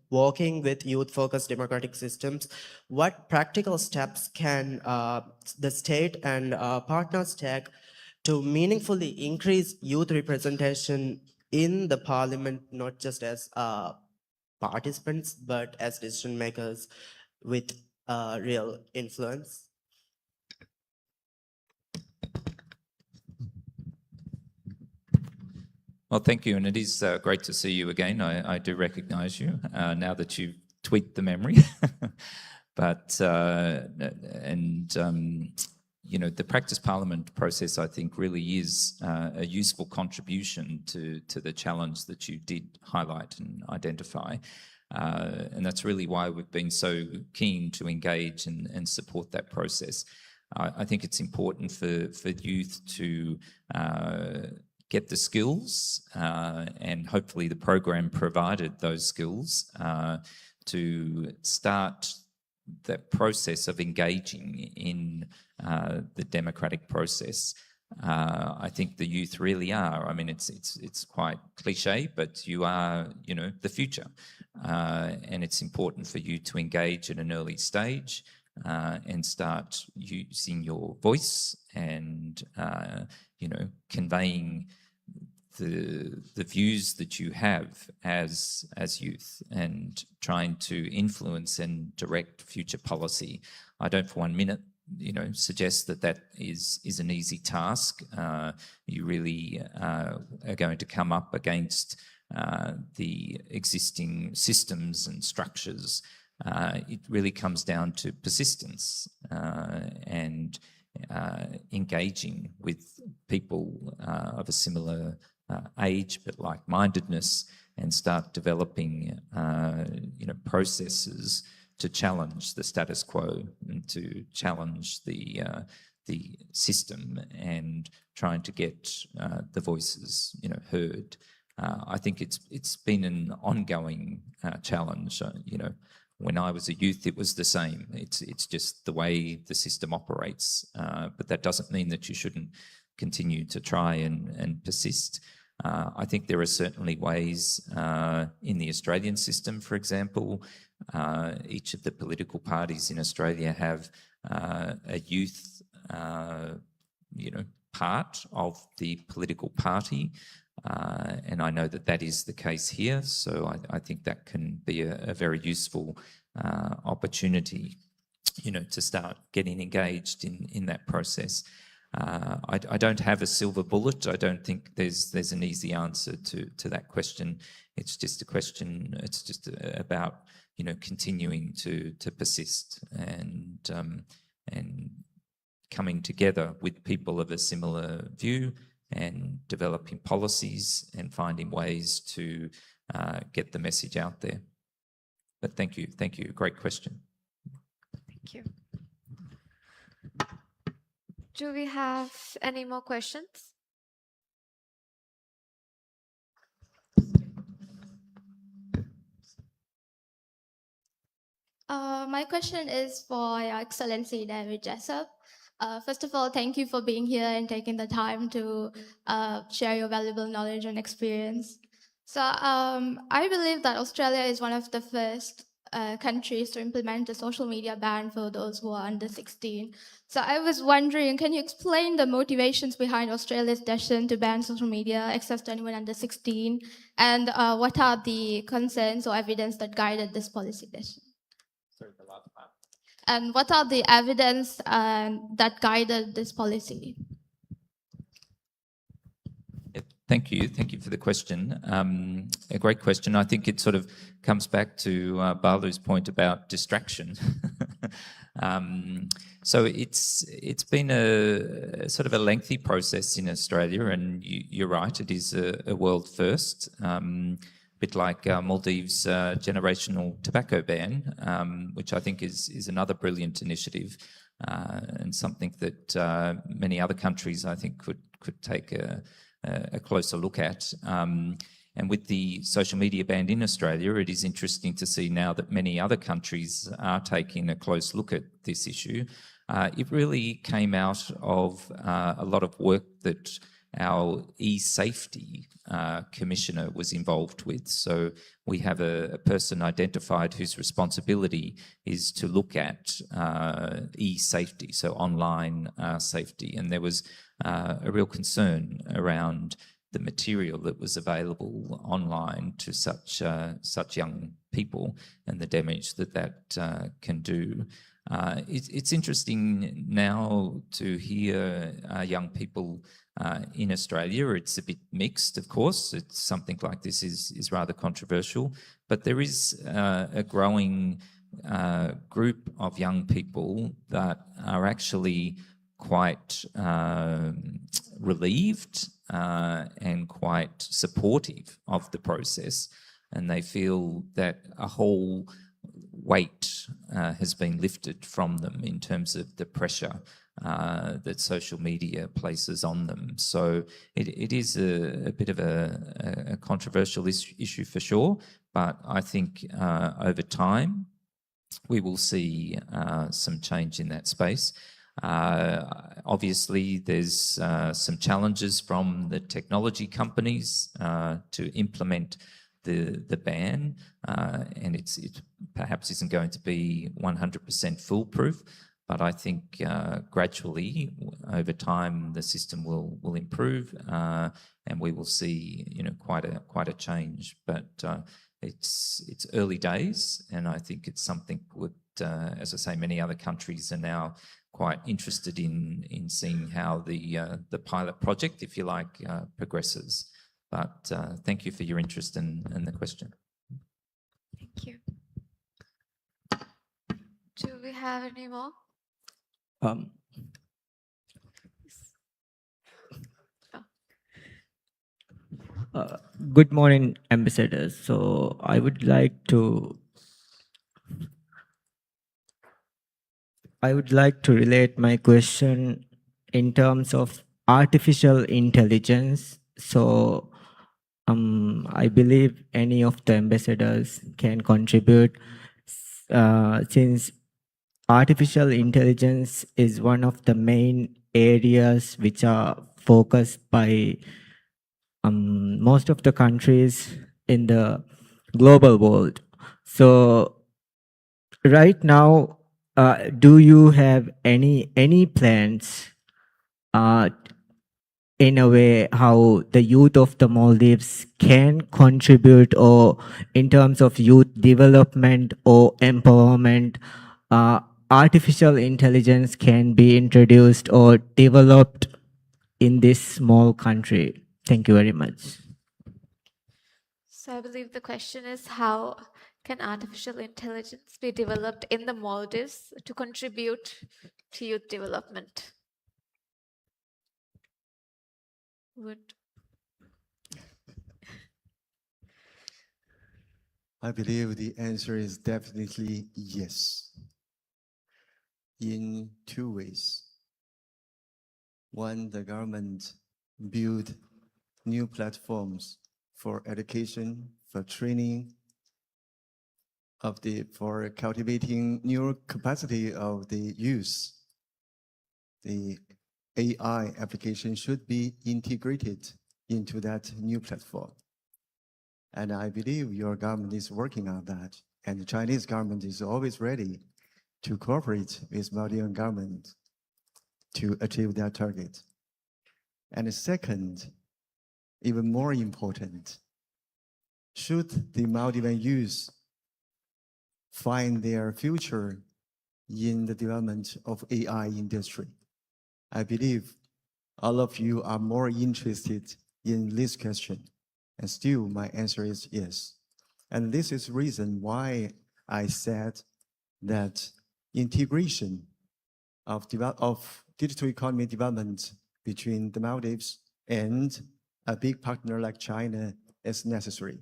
working with youth-focused democratic systems, what practical steps can the state and partners take to meaningfully increase youth representation in the parliament, not just as participants, but as decision makers with real influence? Well, thank you, and it is great to see you again. I do recognise you now that you've tweaked the memory. But you know, the Practice Parliament process, I think, really is a useful contribution to the challenge that you did highlight and identify. And that's really why we've been so keen to engage and support that process. I think it's important for youth to get the skills, and hopefully the program provided those skills to start that process of engaging in the democratic process. I think the youth really are. I mean, it's quite cliche, but you are, you know, the future, and it's important for you to engage at an early stage and start using your voice and you know, conveying the views that you have as youth and trying to influence and direct future policy. I don't for 1 minute, you know, suggest that is an easy task. You really are going to come up against the existing systems and structures. It really comes down to persistence and engaging with people of a similar age but like-mindedness, and start developing you know, processes to challenge the status quo and to challenge the system, and trying to get the voices, you know, heard. I think it's been an ongoing challenge. You know, when I was a youth, it was the same. It's just the way the system operates. But that doesn't mean that you shouldn't continue to try and persist. I think there are certainly ways in the Australian system, for example. Each of the political parties in Australia have a youth, you know, part of the political party. And I know that is the case here, so I think that can be a very useful opportunity, you know, to start getting engaged in that process. I don't have a silver bullet. I don't think there's an easy answer to that question. It's just a question. It's just about, you know, continuing to persist and coming together with people of a similar view, and developing policies and finding ways to get the message out there. But thank you. Great question. Thank you. Do we have any more questions? My question is for Your Excellency David Jessup. First of all, thank you for being here and taking the time to share your valuable knowledge and experience. So I believe that Australia is one of the first countries to implement a social media ban for those who are under 16. So I was wondering, can you explain the motivations behind Australia's decision to ban social media access to anyone under 16? And what are the concerns or evidence that guided this policy decision? Sorry, the last part. And what are the evidence that guided this policy? Thank you. Thank you for the question. A great question. I think it sort of comes back to Balu's point about distraction. So it's been a sort of a lengthy process in Australia, and you're right, it is a world first. Bit like Maldives' generational tobacco ban, which I think is another brilliant initiative, and something that many other countries I think could take a closer look at. And with the social media ban in Australia, it is interesting to see now that many other countries are taking a close look at this issue. It really came out of a lot of work that our e-safety commissioner was involved with. So we have a person identified whose responsibility is to look at e-safety, so online safety. And there was a real concern around the material that was available online to such young people and the damage that can do. It's interesting now to hear young people in Australia. It's a bit mixed, of course. It's something like this is rather controversial, but there is a growing group of young people that are actually quite relieved and quite supportive of the process, and they feel that a whole weight has been lifted from them in terms of the pressure that social media places on them. So it is a bit of a controversial issue for sure, but I think over time we will see some change in that space. Obviously, there's some challenges from the technology companies to implement the ban, and it perhaps isn't going to be 100% foolproof. But I think gradually, over time, the system will improve, and we will see, quite a change. But it's early days, and I think it's something that, as I say, many other countries are now quite interested in seeing how the pilot project, if you like, progresses. But thank you for your interest in the question. Thank you. Do we have any more? Good morning, ambassadors. So I would like to relate my question in terms of artificial intelligence. So I believe any of the ambassadors can contribute, since artificial intelligence is one of the main areas which are focused by most of the countries in the global world. So right now, do you have any plans in a way how the youth of the Maldives can contribute, or in terms of youth development or empowerment, artificial intelligence can be introduced or developed in this small country? Thank you very much. So I believe the question is, how can artificial intelligence be developed in the Maldives to contribute to youth development? I believe the answer is definitely yes, in two ways. One, the government build new platforms for education, for training, for cultivating new capacity of the youth. The AI application should be integrated into that new platform. And I believe your government is working on that. And the Chinese government is always ready to cooperate with Maldivian government to achieve that target. And the second, even more important, should the Maldivian youth find their future in the development of AI industry, I believe all of you are more interested in this question. And still, my answer is yes. And this is reason why I said that integration of digital economy development between the Maldives and a big partner like China is necessary.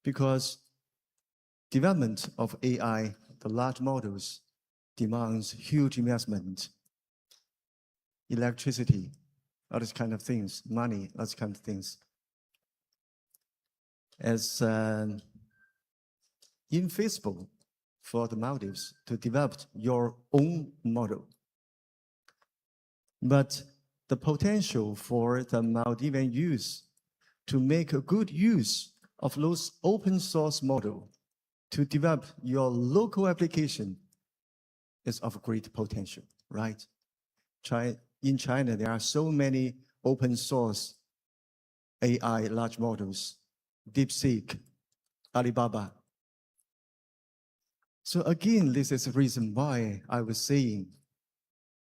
Because development of AI, the large models, demands huge investment, electricity, all these kind of things, money, those kind of things. As infeasible for the Maldives to develop your own model. But the potential for the Maldivian youth to make a good use of those open source model to develop your local application is of great potential, right? In China, there are so many open source AI large models, DeepSeek, Alibaba. So again, this is the reason why I was saying,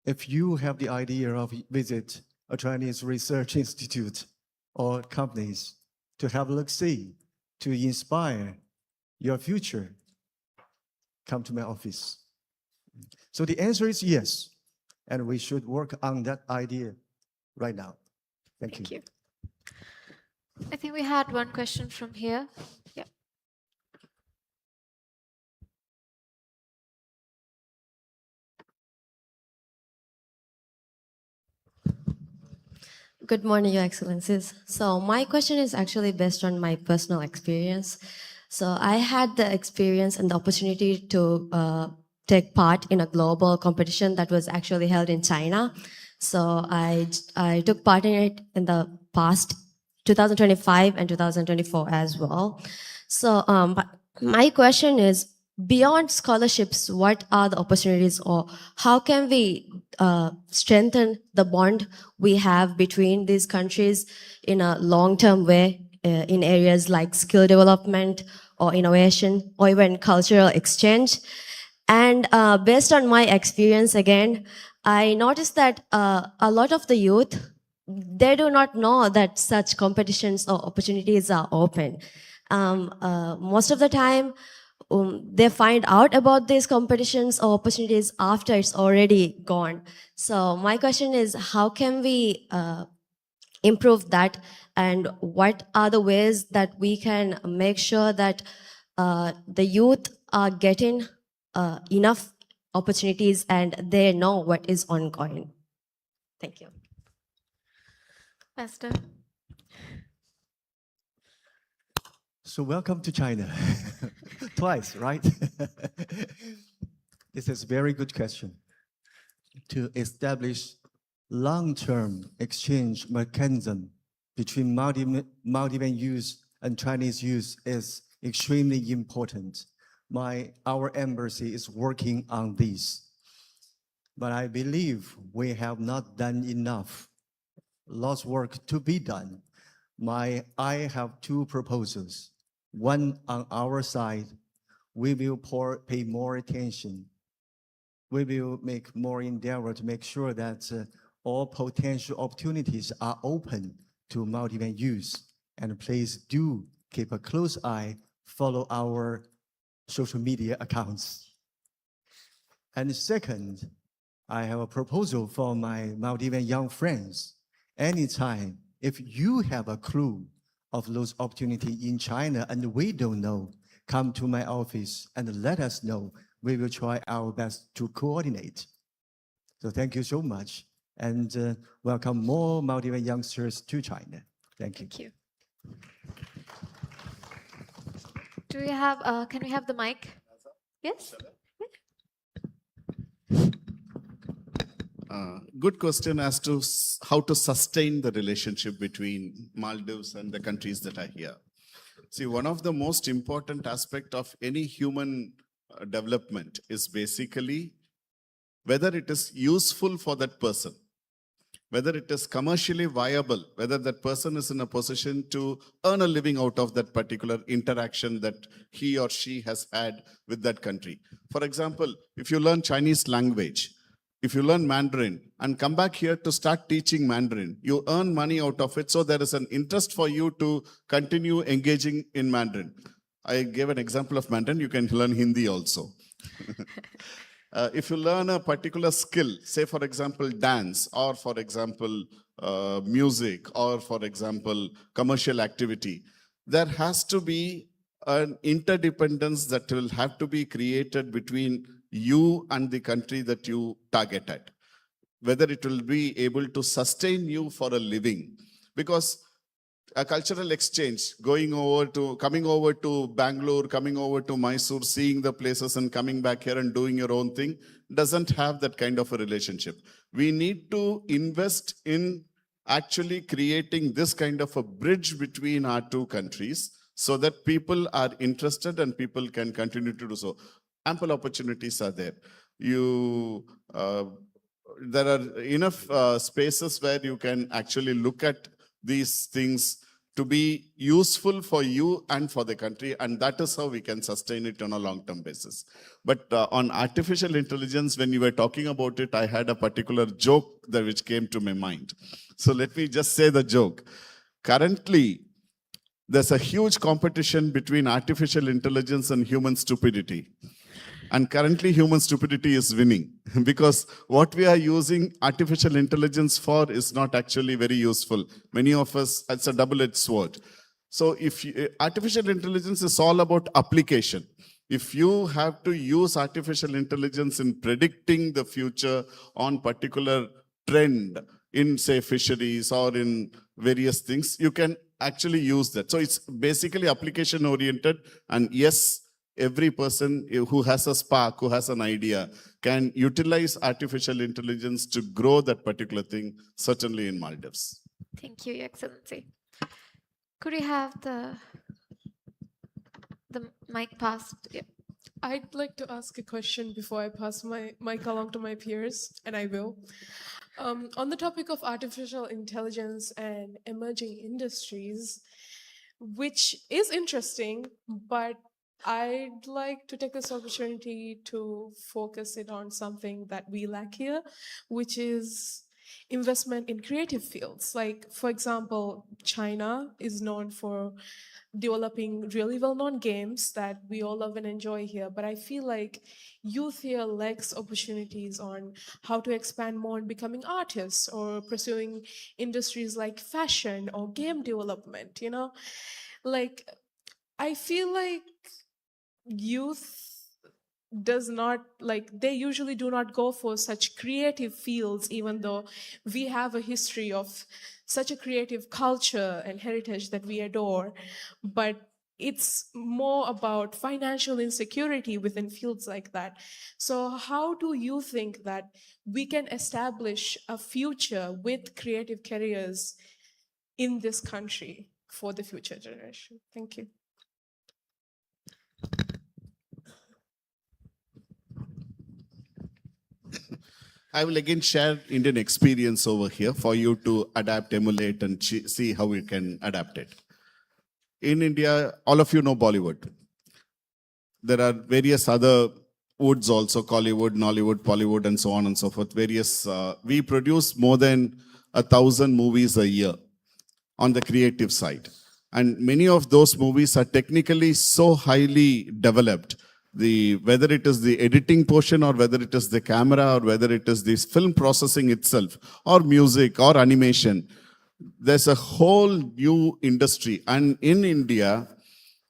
if you have the idea of visit a Chinese research institute or companies to have a look-see, to inspire your future, come to my office. So the answer is yes, and we should work on that idea right now. Thank you. Thank you. I think we had one question from here. Yeah. Good morning, Your Excellencies. So my question is actually based on my personal experience. So I had the experience and the opportunity to take part in a global competition that was actually held in China. So I took part in it in the past 2025 and 2024 as well. So but my question is, beyond scholarships, what are the opportunities, or how can we strengthen the bond we have between these countries in a long-term way in areas like skill development or innovation or even cultural exchange? And based on my experience again, I noticed that a lot of the youth, they do not know that such competitions or opportunities are open. Most of the time, they find out about these competitions or opportunities after it's already gone. So my question is, how can we improve that, and what are the ways that we can make sure that the youth are getting enough opportunities and they know what is ongoing? Thank you. Pastor. So welcome to China. Twice, right? This is a very good question. To establish long-term exchange mechanism between Maldivian youth and Chinese youth is extremely important. Our embassy is working on this. But I believe we have not done enough. Lots of work to be done. I have two proposals. One, on our side, we will pay more attention. We will make more endeavor to make sure that all potential opportunities are open to Maldivian youth. And please do keep a close eye, follow our social media accounts. And second, I have a proposal for my Maldivian young friends. Anytime, if you have a clue of those opportunities in China and we don't know, come to my office and let us know. We will try our best to coordinate. So thank you so much, and welcome more Maldivian youngsters to China. Thank you. Thank you. Do we have, can we have the mic? Yes? Good question as to how to sustain the relationship between Maldives and the countries that are here. See, one of the most important aspect of any human development is basically whether it is useful for that person, whether it is commercially viable, whether that person is in a position to earn a living out of that particular interaction that he or she has had with that country. For example, if you learn Chinese language, if you learn Mandarin and come back here to start teaching Mandarin, you earn money out of it. So there is an interest for you to continue engaging in Mandarin. I gave an example of Mandarin. You can learn Hindi also. If you learn a particular skill, say for example, dance, or for example, music, or for example, commercial activity, there has to be an interdependence that will have to be created between you and the country that you target at, whether it will be able to sustain you for a living. Because a cultural exchange, coming over to Bangalore, coming over to Mysore, seeing the places and coming back here and doing your own thing, doesn't have that kind of a relationship. We need to invest in actually creating this kind of a bridge between our two countries so that people are interested and people can continue to do so. Ample opportunities are there. There are enough spaces where you can actually look at these things to be useful for you and for the country, and that is how we can sustain it on a long-term basis. But on artificial intelligence, when you were talking about it, I had a particular joke which came to my mind. So let me just say the joke. Currently, there's a huge competition between artificial intelligence and human stupidity. And currently human stupidity is winning because what we are using artificial intelligence for is not actually very useful. Many of us, it's a double-edged sword. So artificial intelligence is all about application. If you have to use artificial intelligence in predicting the future on particular trend in, say, fisheries or in various things, you can actually use that. So it's basically application oriented, and yes, every person who has a spark, who has an idea, can utilize artificial intelligence to grow that particular thing, certainly in Maldives. Thank you, Your Excellency. Could we have the mic passed? Yeah. I'd like to ask a question before I pass my mic along to my peers, and I will. On the topic of artificial intelligence and emerging industries, which is interesting, but I'd like to take this opportunity to focus it on something that we lack here, which is investment in creative fields. Like, for example, China is known for developing really well-known games that we all love and enjoy here, but I feel like youth here lacks opportunities on how to expand more in becoming artists or pursuing industries like fashion or game development, you know? Like, I feel like youth does not, like, they usually do not go for such creative fields, even though we have a history of such a creative culture and heritage that we adore. But it's more about financial insecurity within fields like that. So how do you think that we can establish a future with creative careers in this country for the future generation? Thank you. I will again share Indian experience over here for you to adapt, emulate, and see how we can adapt it. In India, all of you know Bollywood. There are various other woods also, Collywood, Nollywood, Pollywood, and so on and so forth. We produce more than 1,000 movies a year on the creative side. And many of those movies are technically so highly developed. Whether it is the editing portion or whether it is the camera or whether it is this film processing itself or music or animation, there's a whole new industry. And in India,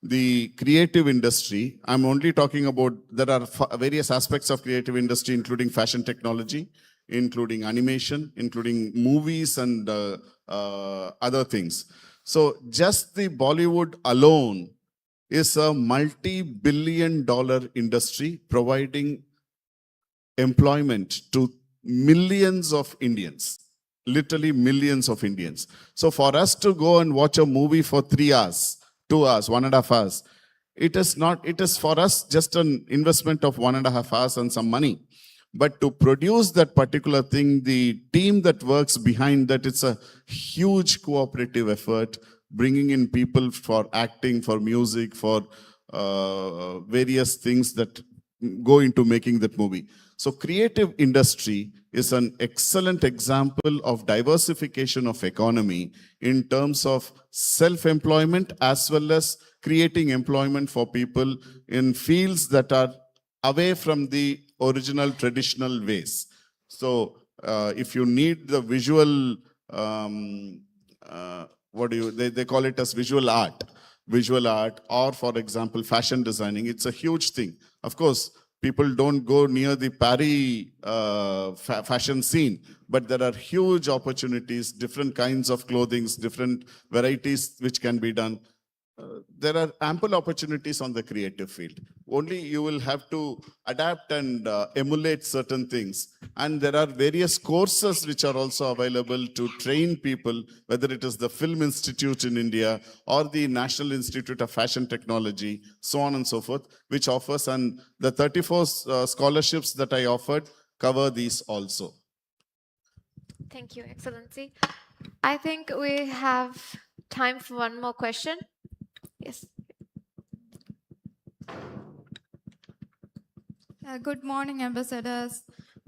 the creative industry, I'm only talking about, there are various aspects of creative industry, including fashion technology, including animation, including movies and other things. So just the Bollywood alone is a multi-billion-dollar industry providing employment to millions of Indians, literally millions of Indians. So for us to go and watch a movie for 3 hours, 2 hours, 1.5 hours, it is for us just an investment of 1.5 hours and some money. But to produce that particular thing, the team that works behind that, it's a huge cooperative effort, bringing in people for acting, for music, for various things that go into making that movie. So creative industry is an excellent example of diversification of economy in terms of self-employment as well as creating employment for people in fields that are away from the original traditional ways. So if you need the visual, they call it as visual art, or for example, fashion designing, it's a huge thing. Of course, people don't go near the Paris fashion scene, but there are huge opportunities, different kinds of clothing, different varieties which can be done. There are ample opportunities on the creative field. Only you will have to adapt and emulate certain things. And there are various courses which are also available to train people, whether it is the Film Institute in India or the National Institute of Fashion Technology, so on and so forth, which offers, and the 34 scholarships that I offered cover these also. Thank you, Excellency. I think we have time for one more question. Yes. Good morning, ambassadors.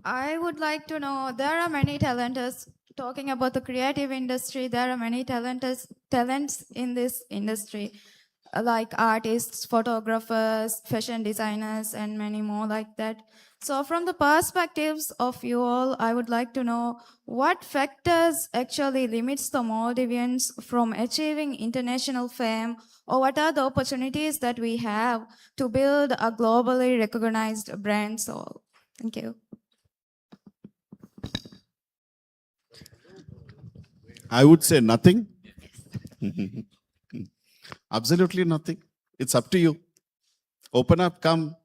I would like to know, there are many talents, talking about the creative industry, there are many talents in this industry, like artists, photographers, fashion designers, and many more like that. So from the perspectives of you all, I would like to know what factors actually limits the Maldivians from achieving international fame, or what are the opportunities that we have to build a globally recognized brand? So, thank you. I would say nothing. Absolutely nothing. It's up to you. Open up, come.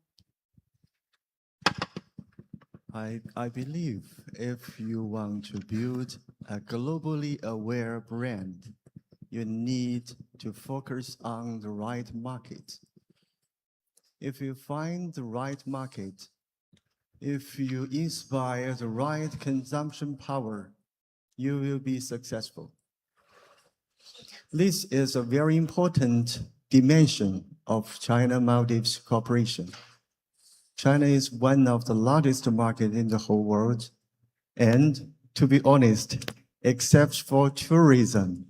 I believe if you want to build a globally aware brand, you need to focus on the right market. If you find the right market, if you inspire the right consumption power, you will be successful. This is a very important dimension of China-Maldives cooperation. China is one of the largest markets in the whole world. And to be honest, except for tourism,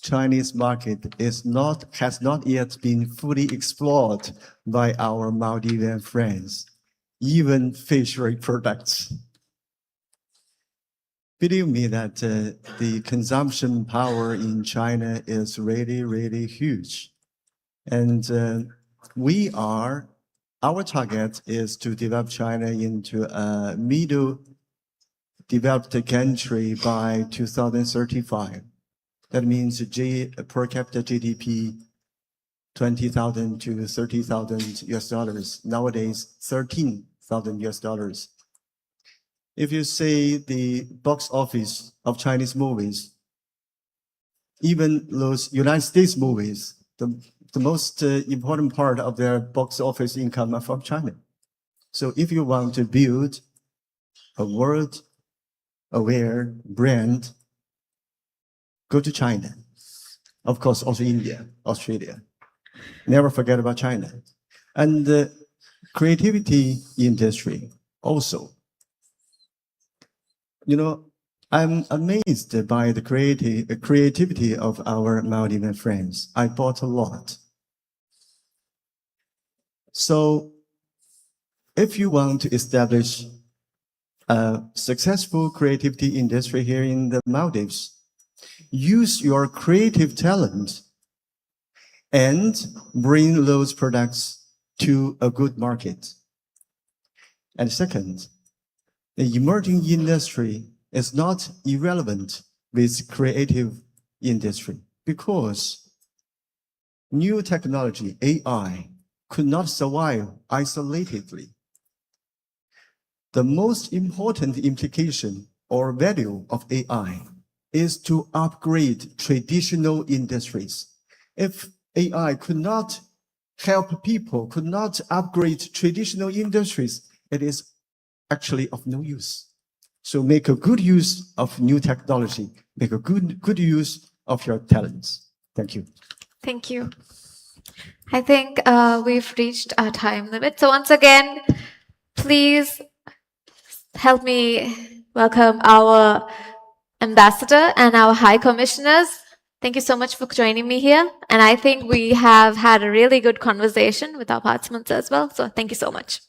Chinese market has not yet been fully explored by our Maldivian friends, even fishery products. Believe me that the consumption power in China is really, really huge. And our target is to develop China into a middle developed country by 2035. That means per capita GDP, 20,000 to 30,000 US dollars. Nowadays, 13,000 US dollars. If you say the box office of Chinese movies, even those United States movies, the most important part of their box office income are from China. So if you want to build a world-aware brand, go to China. Of course, also India, Australia. Never forget about China. And the creativity industry also. You know, I'm amazed by the creativity of our Maldivian friends. I bought a lot. So if you want to establish a successful creativity industry here in the Maldives, use your creative talent and bring those products to a good market. And second, the emerging industry is not irrelevant with creative industry because new technology, AI, could not survive isolatedly. The most important implication or value of AI is to upgrade traditional industries. If AI could not help people, could not upgrade traditional industries, it is actually of no use. So make a good use of new technology, make a good use of your talents. Thank you. Thank you. I think we've reached our time limit. So once again, please help me welcome our ambassador and our high commissioners. Thank you so much for joining me here. And I think we have had a really good conversation with our participants as well. So thank you so much.